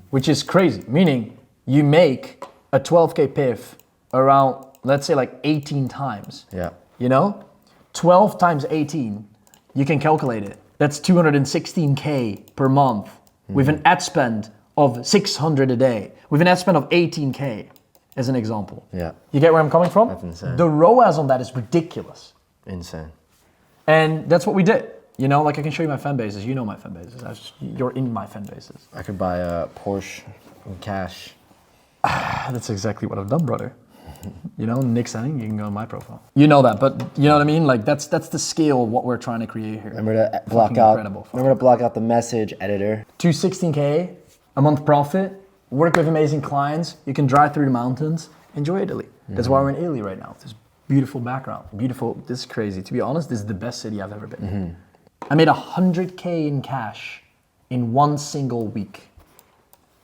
S1: which is crazy. Meaning you make a 12K PIF around, let's say like 18 times.
S2: Yeah.
S1: You know, 12 times 18, you can calculate it. That's 216K per month with an ad spend of 600 a day, with an ad spend of 18K. As an example.
S2: Yeah.
S1: You get where I'm coming from?
S2: That's insane.
S1: The ROAS on that is ridiculous.
S2: Insane.
S1: And that's what we did. You know, like I can show you my fan bases. You know my fan bases. You're in my fan bases.
S2: I could buy a Porsche in cash.
S1: That's exactly what I've done, brother. You know, Nik Setting, you can go on my profile. You know that, but you know what I mean? Like that's the scale of what we're trying to create here.
S2: Remember to block out the message editor.
S1: 216K a month profit. Work with amazing clients. You can drive through the mountains. Enjoy Italy. That's why we're in Italy right now. This beautiful background. Beautiful. This is crazy. To be honest, this is the best city I've ever been in. I made 100K in cash in 1 single week.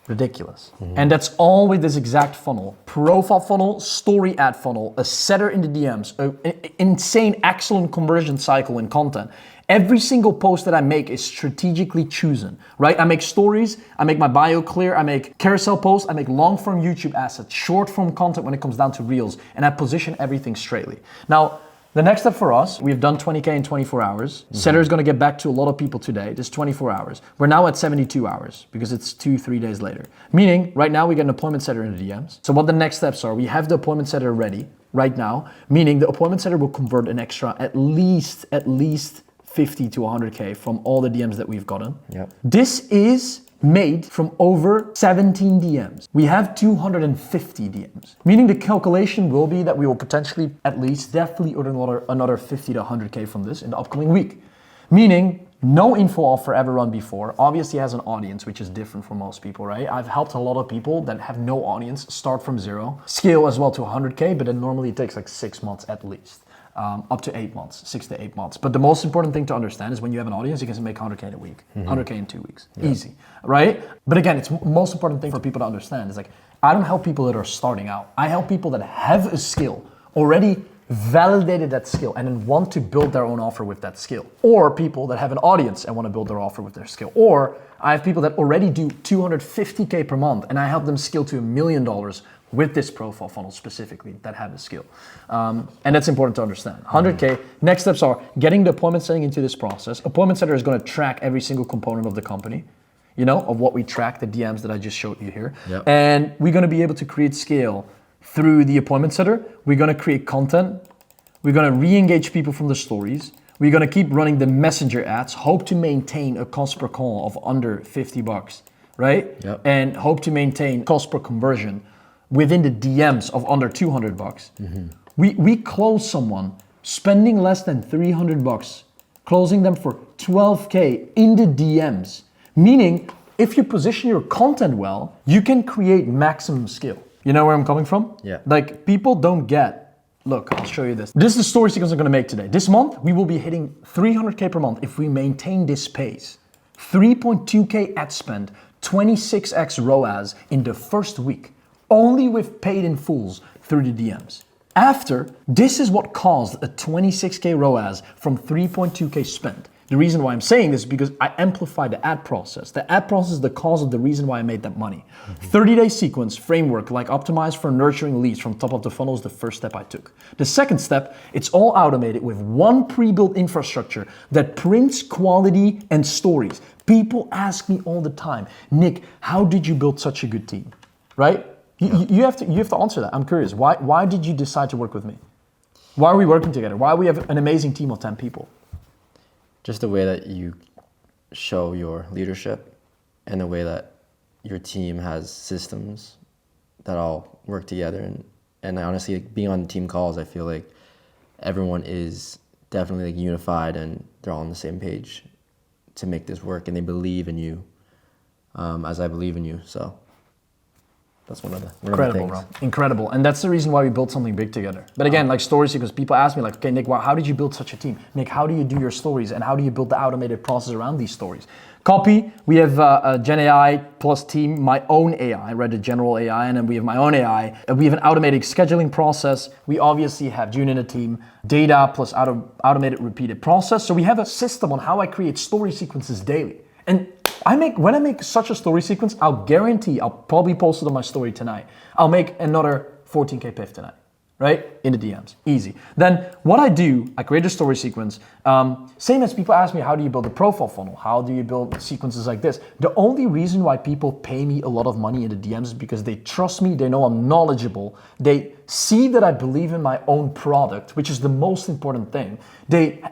S1: Ridiculous. And that's all with this exact funnel. Profile funnel, story ad funnel, a setter in the DMs, an insane excellent conversion cycle in content. Every single post that I make is strategically chosen, right? I make stories, I make my bio clear, I make carousel posts, I make long-form YouTube assets, short-form content when it comes down to reels, and I position everything straightly. Now, the next step for us, we've done 20K in 24 hours. Setter is gonna get back to a lot of people today. This 24 hours. We're now at 72 hours because it's 2-3 days later. Meaning, right now we get an appointment setter in the DMs. So what the next steps are, we have the appointment setter ready right now, meaning the appointment setter will convert an extra at least 50 to 100K from all the DMs that we've gotten.
S2: Yep.
S1: This is made from over 17 DMs. We have 250 DMs, meaning the calculation will be that we will potentially at least definitely earn another 50 to 100K from this in the upcoming week. Meaning no info offer ever run before, obviously has an audience, which is different for most people, right? I've helped a lot of people that have no audience start from 0, scale as well to 100K, but then normally it takes like 6 months at least. Up to 8 months, 6 to 8 months. But the most important thing to understand is when you have an audience, you can make 100K in a week, 100K in 2 weeks, easy, right? But again, it's most important thing for people to understand is like, I don't help people that are starting out. I help people that have a skill, already validated that skill, and then want to build their own offer with that skill. Or people that have an audience and want to build their offer with their skill. Or I have people that already do 250K per month, and I help them scale to $1 million with this profile funnel specifically that have a skill. And that's important to understand. 100K, next steps are getting the appointment setting into this process. Appointment setter is gonna track every single component of the company, you know, of what we track, the DMs that I just showed you here.
S2: Yep.
S1: And we're gonna be able to create scale through the appointment setter. We're gonna create content. We're gonna re-engage people from the stories. We're gonna keep running the messenger ads, hope to maintain a cost per call of under $50, right?
S2: Yep.
S1: And hope to maintain cost per conversion within the DMs of under $200. We close someone spending less than $300, closing them for 12K in the DMs. Meaning, if you position your content well, you can create maximum skill. You know where I'm coming from?
S2: Yeah.
S1: Like people don't get, look, I'll show you this. This is the story sequence I'm gonna make today. This month, we will be hitting 300K per month if we maintain this pace. 3.2K ad spend, 26x ROAS in the first week. Only with paid in fulls through the DMs. After, this is what caused a 26K ROAS from 3.2K spent. The reason why I'm saying this is because I amplify the ad process. The ad process is the cause of the reason why I made that money. 30-day sequence framework like optimize for nurturing leads from top of the funnel is the first step I took. The second step, it's all automated with one pre-built infrastructure that prints quality and stories. People ask me all the time, Nick, how did you build such a good team? Right? You have to answer that. I'm curious. Why did you decide to work with me? Why are we working together? Why we have an amazing team of 10 people?
S2: Just the way that you show your leadership and the way that your team has systems that all work together. And honestly, being on team calls, I feel like everyone is definitely like unified and they're all on the same page to make this work, and they believe in you as I believe in you. So that's one of the
S1: Incredible, bro. Incredible. And that's the reason why we built something big together. But again, like stories, because people ask me like, okay, Nick, how did you build such a team? Nick, how do you do your stories? And how do you build the automated process around these stories? Copy, we have a Gen AI plus team, my own AI, right? The general AI, and then we have my own AI. We have an automated scheduling process. We obviously have June in a team, data plus automated repeated process. So we have a system on how I create story sequences daily. And when I make such a story sequence, I'll guarantee I'll probably post it on my story tonight. I'll make another 14K PIF tonight, right? In the DMs, easy. Then what I do, I create a story sequence. Same as people ask me, how do you build a profile funnel? How do you build sequences like this? The only reason why people pay me a lot of money in the DMs is because they trust me, they know I'm knowledgeable, they see that I believe in my own product, which is the most important thing.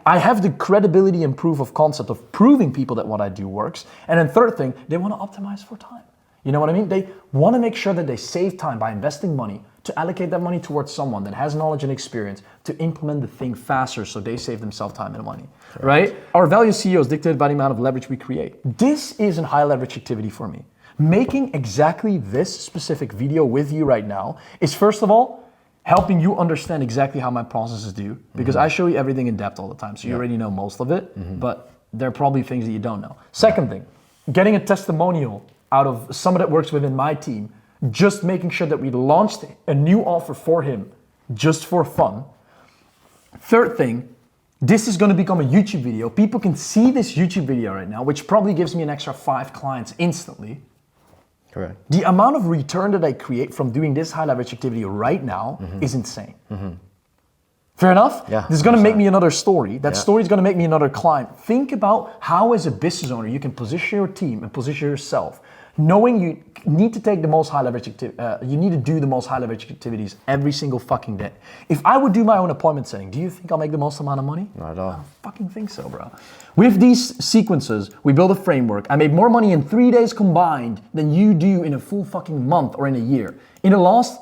S1: I have the credibility and proof of concept of proving people that what I do works. And then third thing, they want to optimize for time. You know what I mean? They want to make sure that they save time by investing money to allocate that money towards someone that has knowledge and experience to implement the thing faster so they save themselves time and money, right? Our value CEO is dictated by the amount of leverage we create. This is a high leverage activity for me. Making exactly this specific video with you right now is, first of all, helping you understand exactly how my processes do, because I show you everything in depth all the time, so you already know most of it, but there are probably things that you don't know. Second thing, getting a testimonial out of someone that works within my team, just making sure that we launched a new offer for him just for fun. Third thing, this is going to become a YouTube video. People can see this YouTube video right now, which probably gives me an extra 5 clients instantly.
S2: Correct.
S1: The amount of return that I create from doing this high leverage activity right now is insane. Fair enough?
S2: Yeah.
S1: This is going to make me another story. That story is going to make me another client. Think about how, as a business owner, you can position your team and position yourself, knowing you need to take the most high leverage you need to do the most high leverage activities every single fucking day. If I would do my own appointment setting, do you think I'll make the most amount of money?
S2: Not at all.
S1: I don't fucking think so, bro. With these sequences, we build a framework. I made more money in 3 days combined than you do in a full fucking month or in a year. In the last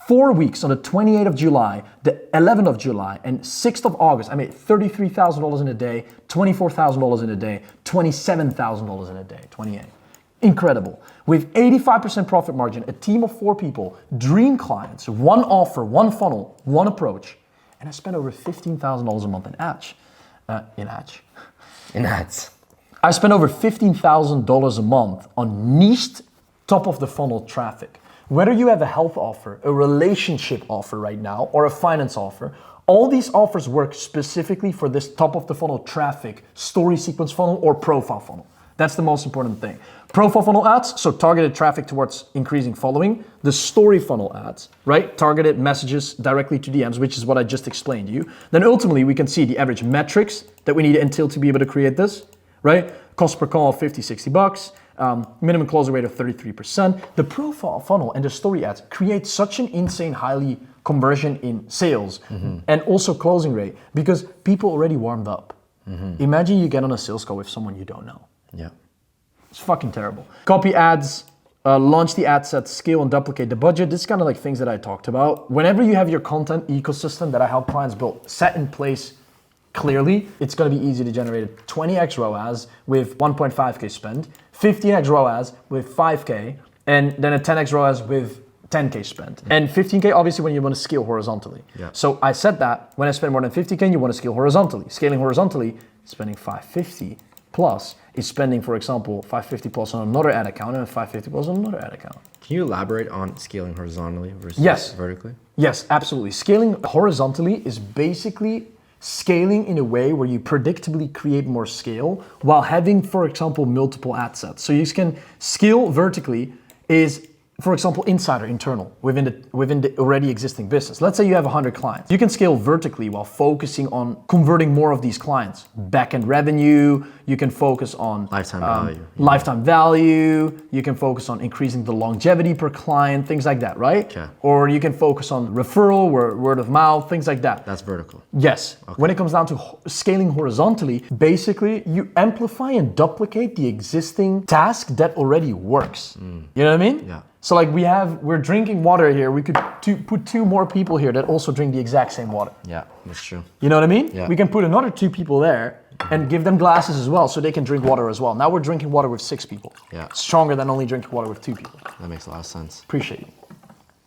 S1: 4 weeks, on the 28th of July, the 11th of July, and 6th of August, I made $33,000 in a day, $24,000 in a day, $27,000 in a day, 28. Incredible. With 85% profit margin, a team of 4 people, dream clients, one offer, one funnel, one approach, and I spent over $15,000 a month in ads.
S2: In ads.
S1: I spent over $15,000 a month on niched top of the funnel traffic. Whether you have a health offer, a relationship offer right now, or a finance offer, all these offers work specifically for this top of the funnel traffic, story sequence funnel, or profile funnel. That's the most important thing. Profile funnel ads, so targeted traffic towards increasing following. The story funnel ads, right? Targeted messages directly to DMs, which is what I just explained to you. Then ultimately, we can see the average metrics that we need until to be able to create this, right? Cost per call, 50, 60 bucks. Minimum closing rate of 33%. The profile funnel and the story ads create such an insane highly conversion in sales and also closing rate because people already warmed up. Imagine you get on a sales call with someone you don't know.
S2: Yeah.
S1: It's fucking terrible. Copy ads, launch the Adset, scale and duplicate the budget. This is kind of like things that I talked about. Whenever you have your content ecosystem that I help clients build set in place clearly, it's going to be easy to generate a 20x ROAS with 1.5K spend, 15x ROAS with 5K, and then a 10x ROAS with 10K spent. And 15K obviously when you want to scale horizontally.
S2: Yeah.
S1: So I said that when I spend more than 50K, you want to scale horizontally. Scaling horizontally, spending 550 plus is spending, for example, 550 plus on another ad account and 550 plus on another ad account.
S2: Can you elaborate on scaling horizontally versus vertically?
S1: Yes, absolutely. Scaling horizontally is basically scaling in a way where you predictably create more scale while having, for example, multiple ad sets. So you can scale vertically is for example, insider, internal, within the already existing business. Let's say you have 100 clients. You can scale vertically while focusing on converting more of these clients. Back-end revenue, you can focus on lifetime value, you can focus on increasing the longevity per client, things like that, right?
S2: Okay.
S1: Or you can focus on referral, word of mouth, things like that.
S2: That's vertical.
S1: Yes. Okay. When it comes down to scaling horizontally, basically you amplify and duplicate the existing task that already works. You know what I mean?
S2: Yeah.
S1: So like we're drinking water here. We could put 2 more people here that also drink the exact same water.
S2: Yeah, that's true.
S1: You know what I mean?
S2: Yeah.
S1: We can put another 2 people there and give them glasses as well so they can drink water as well. Now we're drinking water with 6 people.
S2: Yeah.
S1: Stronger than only drinking water with 2 people.
S2: That makes a lot of sense.
S1: Appreciate you.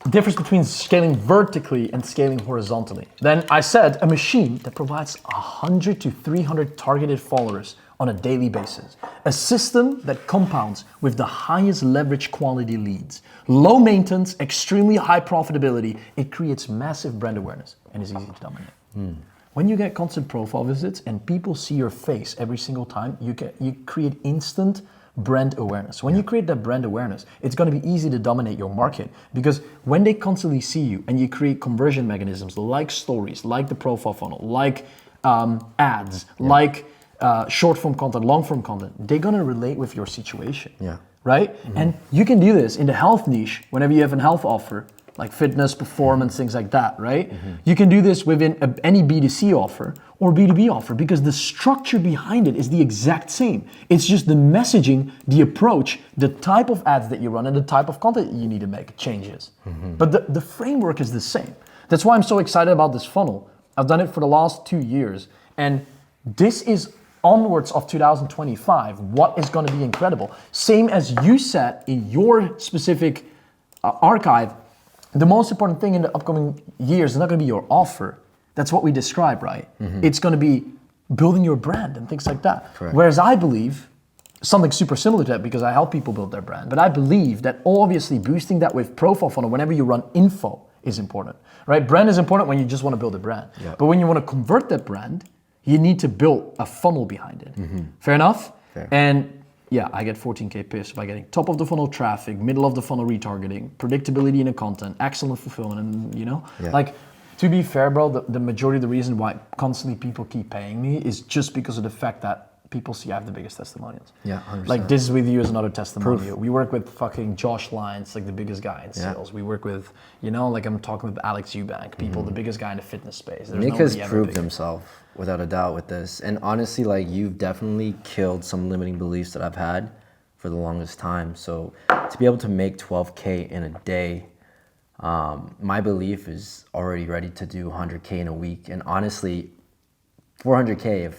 S1: The difference between scaling vertically and scaling horizontally. Then I said a machine that provides 100 to 300 targeted followers on a daily basis. A system that compounds with the highest leverage quality leads. Low maintenance, extremely high profitability. It creates massive brand awareness and is easy to dominate. When you get constant profile visits and people see your face every single time, you create instant brand awareness. When you create that brand awareness, it's going to be easy to dominate your market, because when they constantly see you and you create conversion mechanisms like stories, like the profile funnel, like ads, like short form content, long form content, they're going to relate with your situation.
S2: Yeah.
S1: Right? And you can do this in the health niche whenever you have a health offer, like fitness, performance, things like that, right? You can do this within any B2C offer or B2B offer, because the structure behind it is the exact same. It's just the messaging, the approach, the type of ads that you run, and the type of content you need to make changes. But the framework is the same. That's why I'm so excited about this funnel. I've done it for the last 2 years, and this is onwards of 2025, what is going to be incredible. Same as you said in your specific archive, the most important thing in the upcoming years is not going to be your offer. That's what we describe, right? It's going to be building your brand and things like that.
S2: Correct.
S1: Whereas I believe something super similar to that, because I help people build their brand, but I believe that obviously boosting that with profile funnel whenever you run info is important, right? Brand is important when you just want to build a brand.
S2: Yep.
S1: But when you want to convert that brand, you need to build a funnel behind it. Fair enough?
S2: Fair.
S1: And yeah, I get 14K pissed by getting top of the funnel traffic, middle of the funnel retargeting, predictability in the content, excellent fulfillment, and like, to be fair, bro, the majority of the reason why constantly people keep paying me is just because of the fact that people see I have the biggest testimonials.
S2: Yeah, 100%.
S1: Like, this is with you is another testimonial. We work with fucking Josh Lyons, like the biggest guy in sales. We work with, like I'm talking with Alex Eubank, people, the biggest guy in the fitness space. There's
S2: Nik has
S1: nobody ever
S2: proved
S1: bigger.
S2: himself without a doubt with this. And honestly, like, you've definitely killed some limiting beliefs that I've had for the longest time. So to be able to make 12K in a day, my belief is already ready to do 100K in a week. And honestly, 400K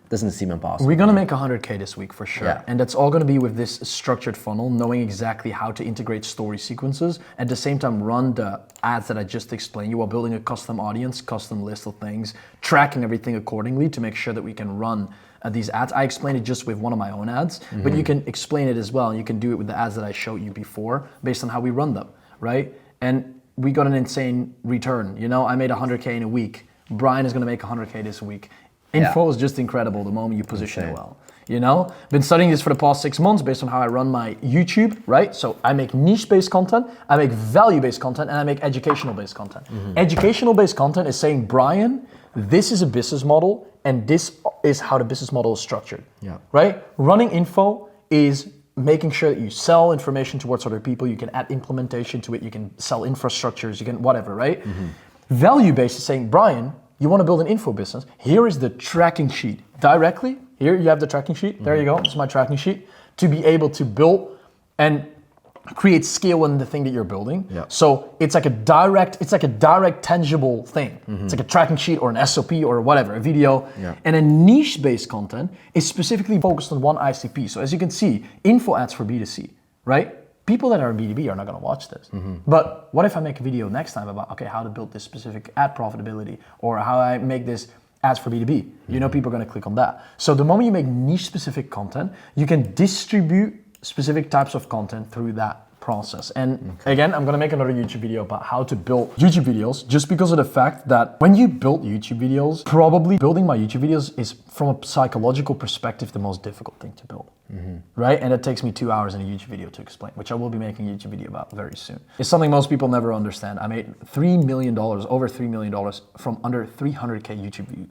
S2: doesn't seem impossible.
S1: We're gonna make 100K this week for sure.
S2: Yeah.
S1: And that's all gonna be with this structured funnel, knowing exactly how to integrate story sequences, at the same time run the ads that I just explained you while building a custom audience, custom list of things, tracking everything accordingly to make sure that we can run these ads. I explained it just with one of my own ads, but you can explain it as well, and you can do it with the ads that I showed you before based on how we run them, right? And we got an insane return. I made 100K in a week. Brian is gonna make 100K this week. Info is just incredible the moment you position it well. Been studying this for the past 6 months based on how I run my YouTube, right? So I make niche-based content, I make value-based content, and I make educational-based content. Educational-based content is saying, Brian, this is a business model, and this is how the business model is structured, right? Running info is making sure that you sell information towards other people, you can add implementation to it, you can sell infrastructures, you can whatever, right? Value-based is saying, Brian, you want to build an info business, here is the tracking sheet. Directly, here you have the tracking sheet. There you go, this is my tracking sheet. To be able to build and create scale in the thing that you're building. So it's like a direct tangible thing. It's like a tracking sheet or an SOP or whatever, a video. And a niche-based content is specifically focused on one ICP. So as you can see, info ads for B2C, right? People that are B2B are not going to watch this. But what if I make a video next time about, okay, how to build this specific ad profitability, or how I make this ads for B2B? People are going to click on that. So the moment you make niche specific content, you can distribute specific types of content through that process. And again, I'm gonna make another YouTube video about how to build YouTube videos, just because of the fact that when you build YouTube videos, probably building my YouTube videos is, from a psychological perspective, the most difficult thing to build. Right? And it takes me 2 hours in a YouTube video to explain, which I will be making a YouTube video about very soon. It's something most people never understand. I made $3 million, over $3 million from under 300K YouTube views.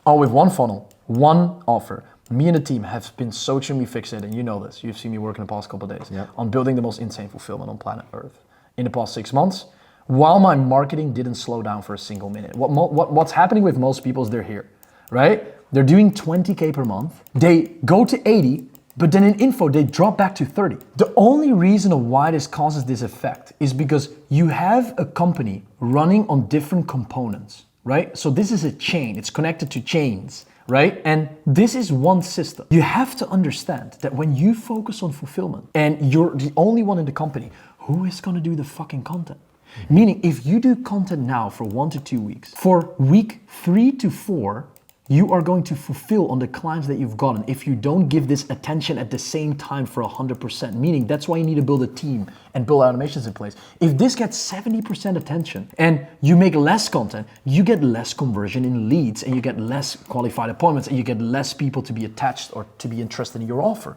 S1: All with one funnel, one offer. Me and the team have been so extremely fixated, and you know this, you've seen me work in the past couple of days, on building the most insane fulfillment on planet Earth in the past 6 months, while my marketing didn't slow down for a single minute. What's happening with most people is they're here, right? They're doing 20K per month, they go to 80, but then in info, they drop back to 30. The only reason of why this causes this effect is because you have a company running on different components, right? So this is a chain, it's connected to chains, right? And this is one system. You have to understand that when you focus on fulfillment and you're the only one in the company, who is gonna do the fucking content? Meaning, if you do content now for 1 to 2 weeks, for week 3 to 4, you are going to fulfill on the clients that you've gotten if you don't give this attention at the same time for 100%. Meaning, that's why you need to build a team and build automations in place. If this gets 70% attention and you make less content, you get less conversion in leads and you get less qualified appointments and you get less people to be attached or to be interested in your offer.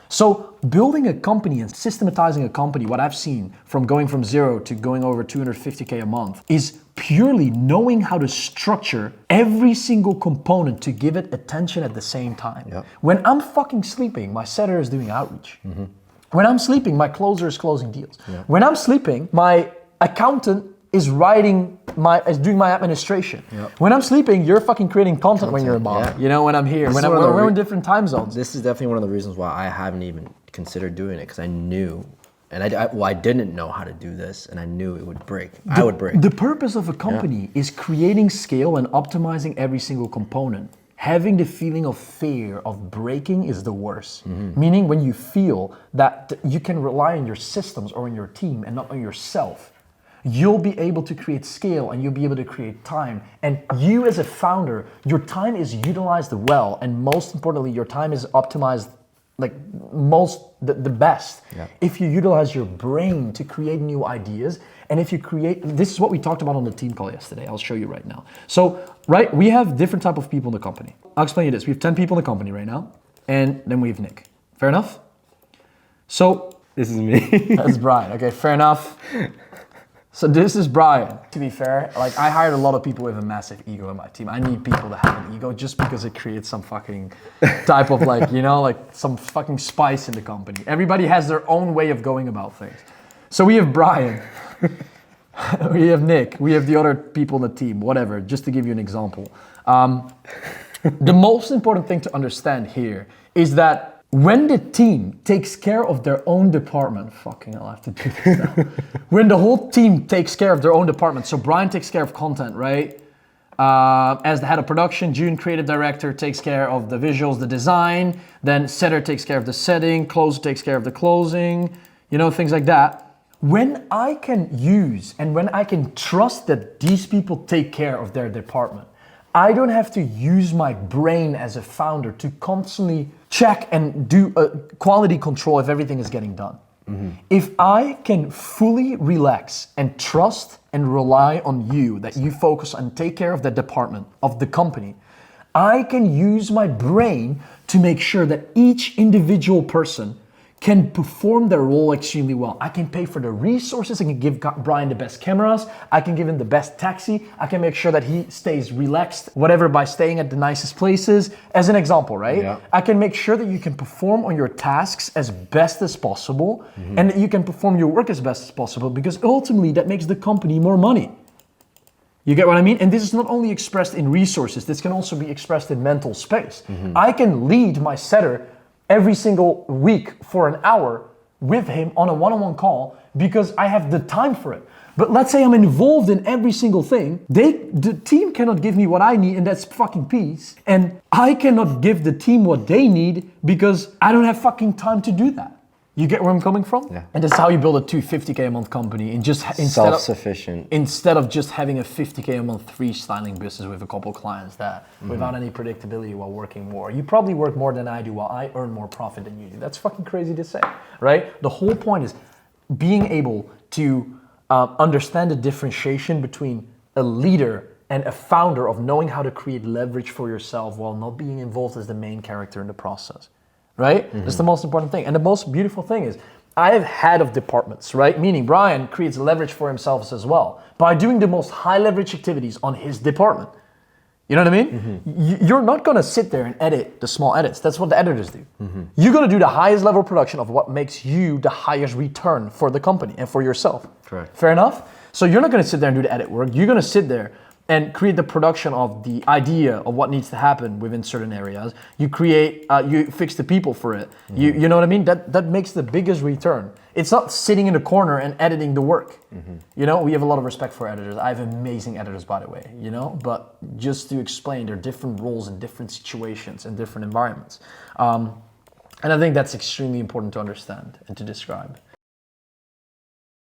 S1: So building a company and systematizing a company, what I've seen from going from 0 to going over 250K a month, is purely knowing how to structure every single component to give it attention at the same time. When I'm fucking sleeping, my setter is doing outreach. When I'm sleeping, my closer is closing deals. When I'm sleeping, my accountant is doing my administration. When I'm sleeping, you're fucking creating content when you're a mom. You know, when I'm here, we're in different time zones.
S2: This is definitely one of the reasons why I haven't even considered doing it, because I knew, and I didn't know how to do this, and I knew it would break. I would break.
S1: The purpose of a company is creating scale and optimizing every single component. Having the feeling of fear of breaking is the worst. Meaning, when you feel that you can rely on your systems or on your team and not on yourself, you'll be able to create scale and you'll be able to create time. And you as a founder, your time is utilized well, and most importantly, your time is optimized like the best. If you utilize your brain to create new ideas, and if you create, this is what we talked about on the team call yesterday. I'll show you right now. So, right, we have different type of people in the company. I'll explain you this. We have 10 people in the company right now, and then we have Nick. Fair enough? So,
S2: this is me.
S1: That's Brian. Okay, fair enough. So this is Brian. To be fair, like, I hired a lot of people with a massive ego in my team. I need people to have an ego just because it creates some fucking type of like, you know, like some fucking spice in the company. Everybody has their own way of going about things. So we have Brian, we have Nick, we have the other people in the team, whatever, just to give you an example. The most important thing to understand here is that when the team takes care of their own department, fucking I'll have to do this now. When the whole team takes care of their own department, so Brian takes care of content, right? As the head of production, June, creative director, takes care of the visuals, the design, then setter takes care of the setting, closer takes care of the closing, you know, things like that. When I can use and when I can trust that these people take care of their department, I don't have to use my brain as a founder to constantly check and do a quality control if everything is getting done. If I can fully relax and trust and rely on you, that you focus and take care of the department of the company, I can use my brain to make sure that each individual person can perform their role extremely well. I can pay for the resources, I can give Brian the best cameras, I can give him the best taxi, I can make sure that he stays relaxed, whatever, by staying at the nicest places, as an example, right? I can make sure that you can perform on your tasks as best as possible, and that you can perform your work as best as possible, because ultimately that makes the company more money. You get what I mean? And this is not only expressed in resources, this can also be expressed in mental space. I can lead my setter every single week for an hour with him on a one-on-one call because I have the time for it. But let's say I'm involved in every single thing, the team cannot give me what I need, and that's fucking peace. And I cannot give the team what they need because I don't have fucking time to do that. You get where I'm coming from?
S2: Yeah.
S1: And that's how you build a 250K a month company, and just
S2: self-sufficient.
S1: Instead of just having a 50K a month freestyling business with a couple clients that without any predictability while working more. You probably work more than I do while I earn more profit than you do. That's fucking crazy to say, right? The whole point is being able to understand the differentiation between a leader and a founder of knowing how to create leverage for yourself while not being involved as the main character in the process, right? That's the most important thing. And the most beautiful thing is, I have head of departments, right? Meaning Brian creates leverage for himself as well by doing the most high leverage activities on his department. You know what I mean? You're not gonna sit there and edit the small edits. That's what the editors do. You're gonna do the highest level production of what makes you the highest return for the company and for yourself.
S2: Correct.
S1: Fair enough? So you're not gonna sit there and do the edit work. You're gonna sit there and create the production of the idea of what needs to happen within certain areas. You create, you fix the people for it. You know what I mean? That makes the biggest return. It's not sitting in the corner and editing the work. You know, we have a lot of respect for editors. I have amazing editors, by the way, you know, but just to explain, there are different roles in different situations and different environments. And I think that's extremely important to understand and to describe.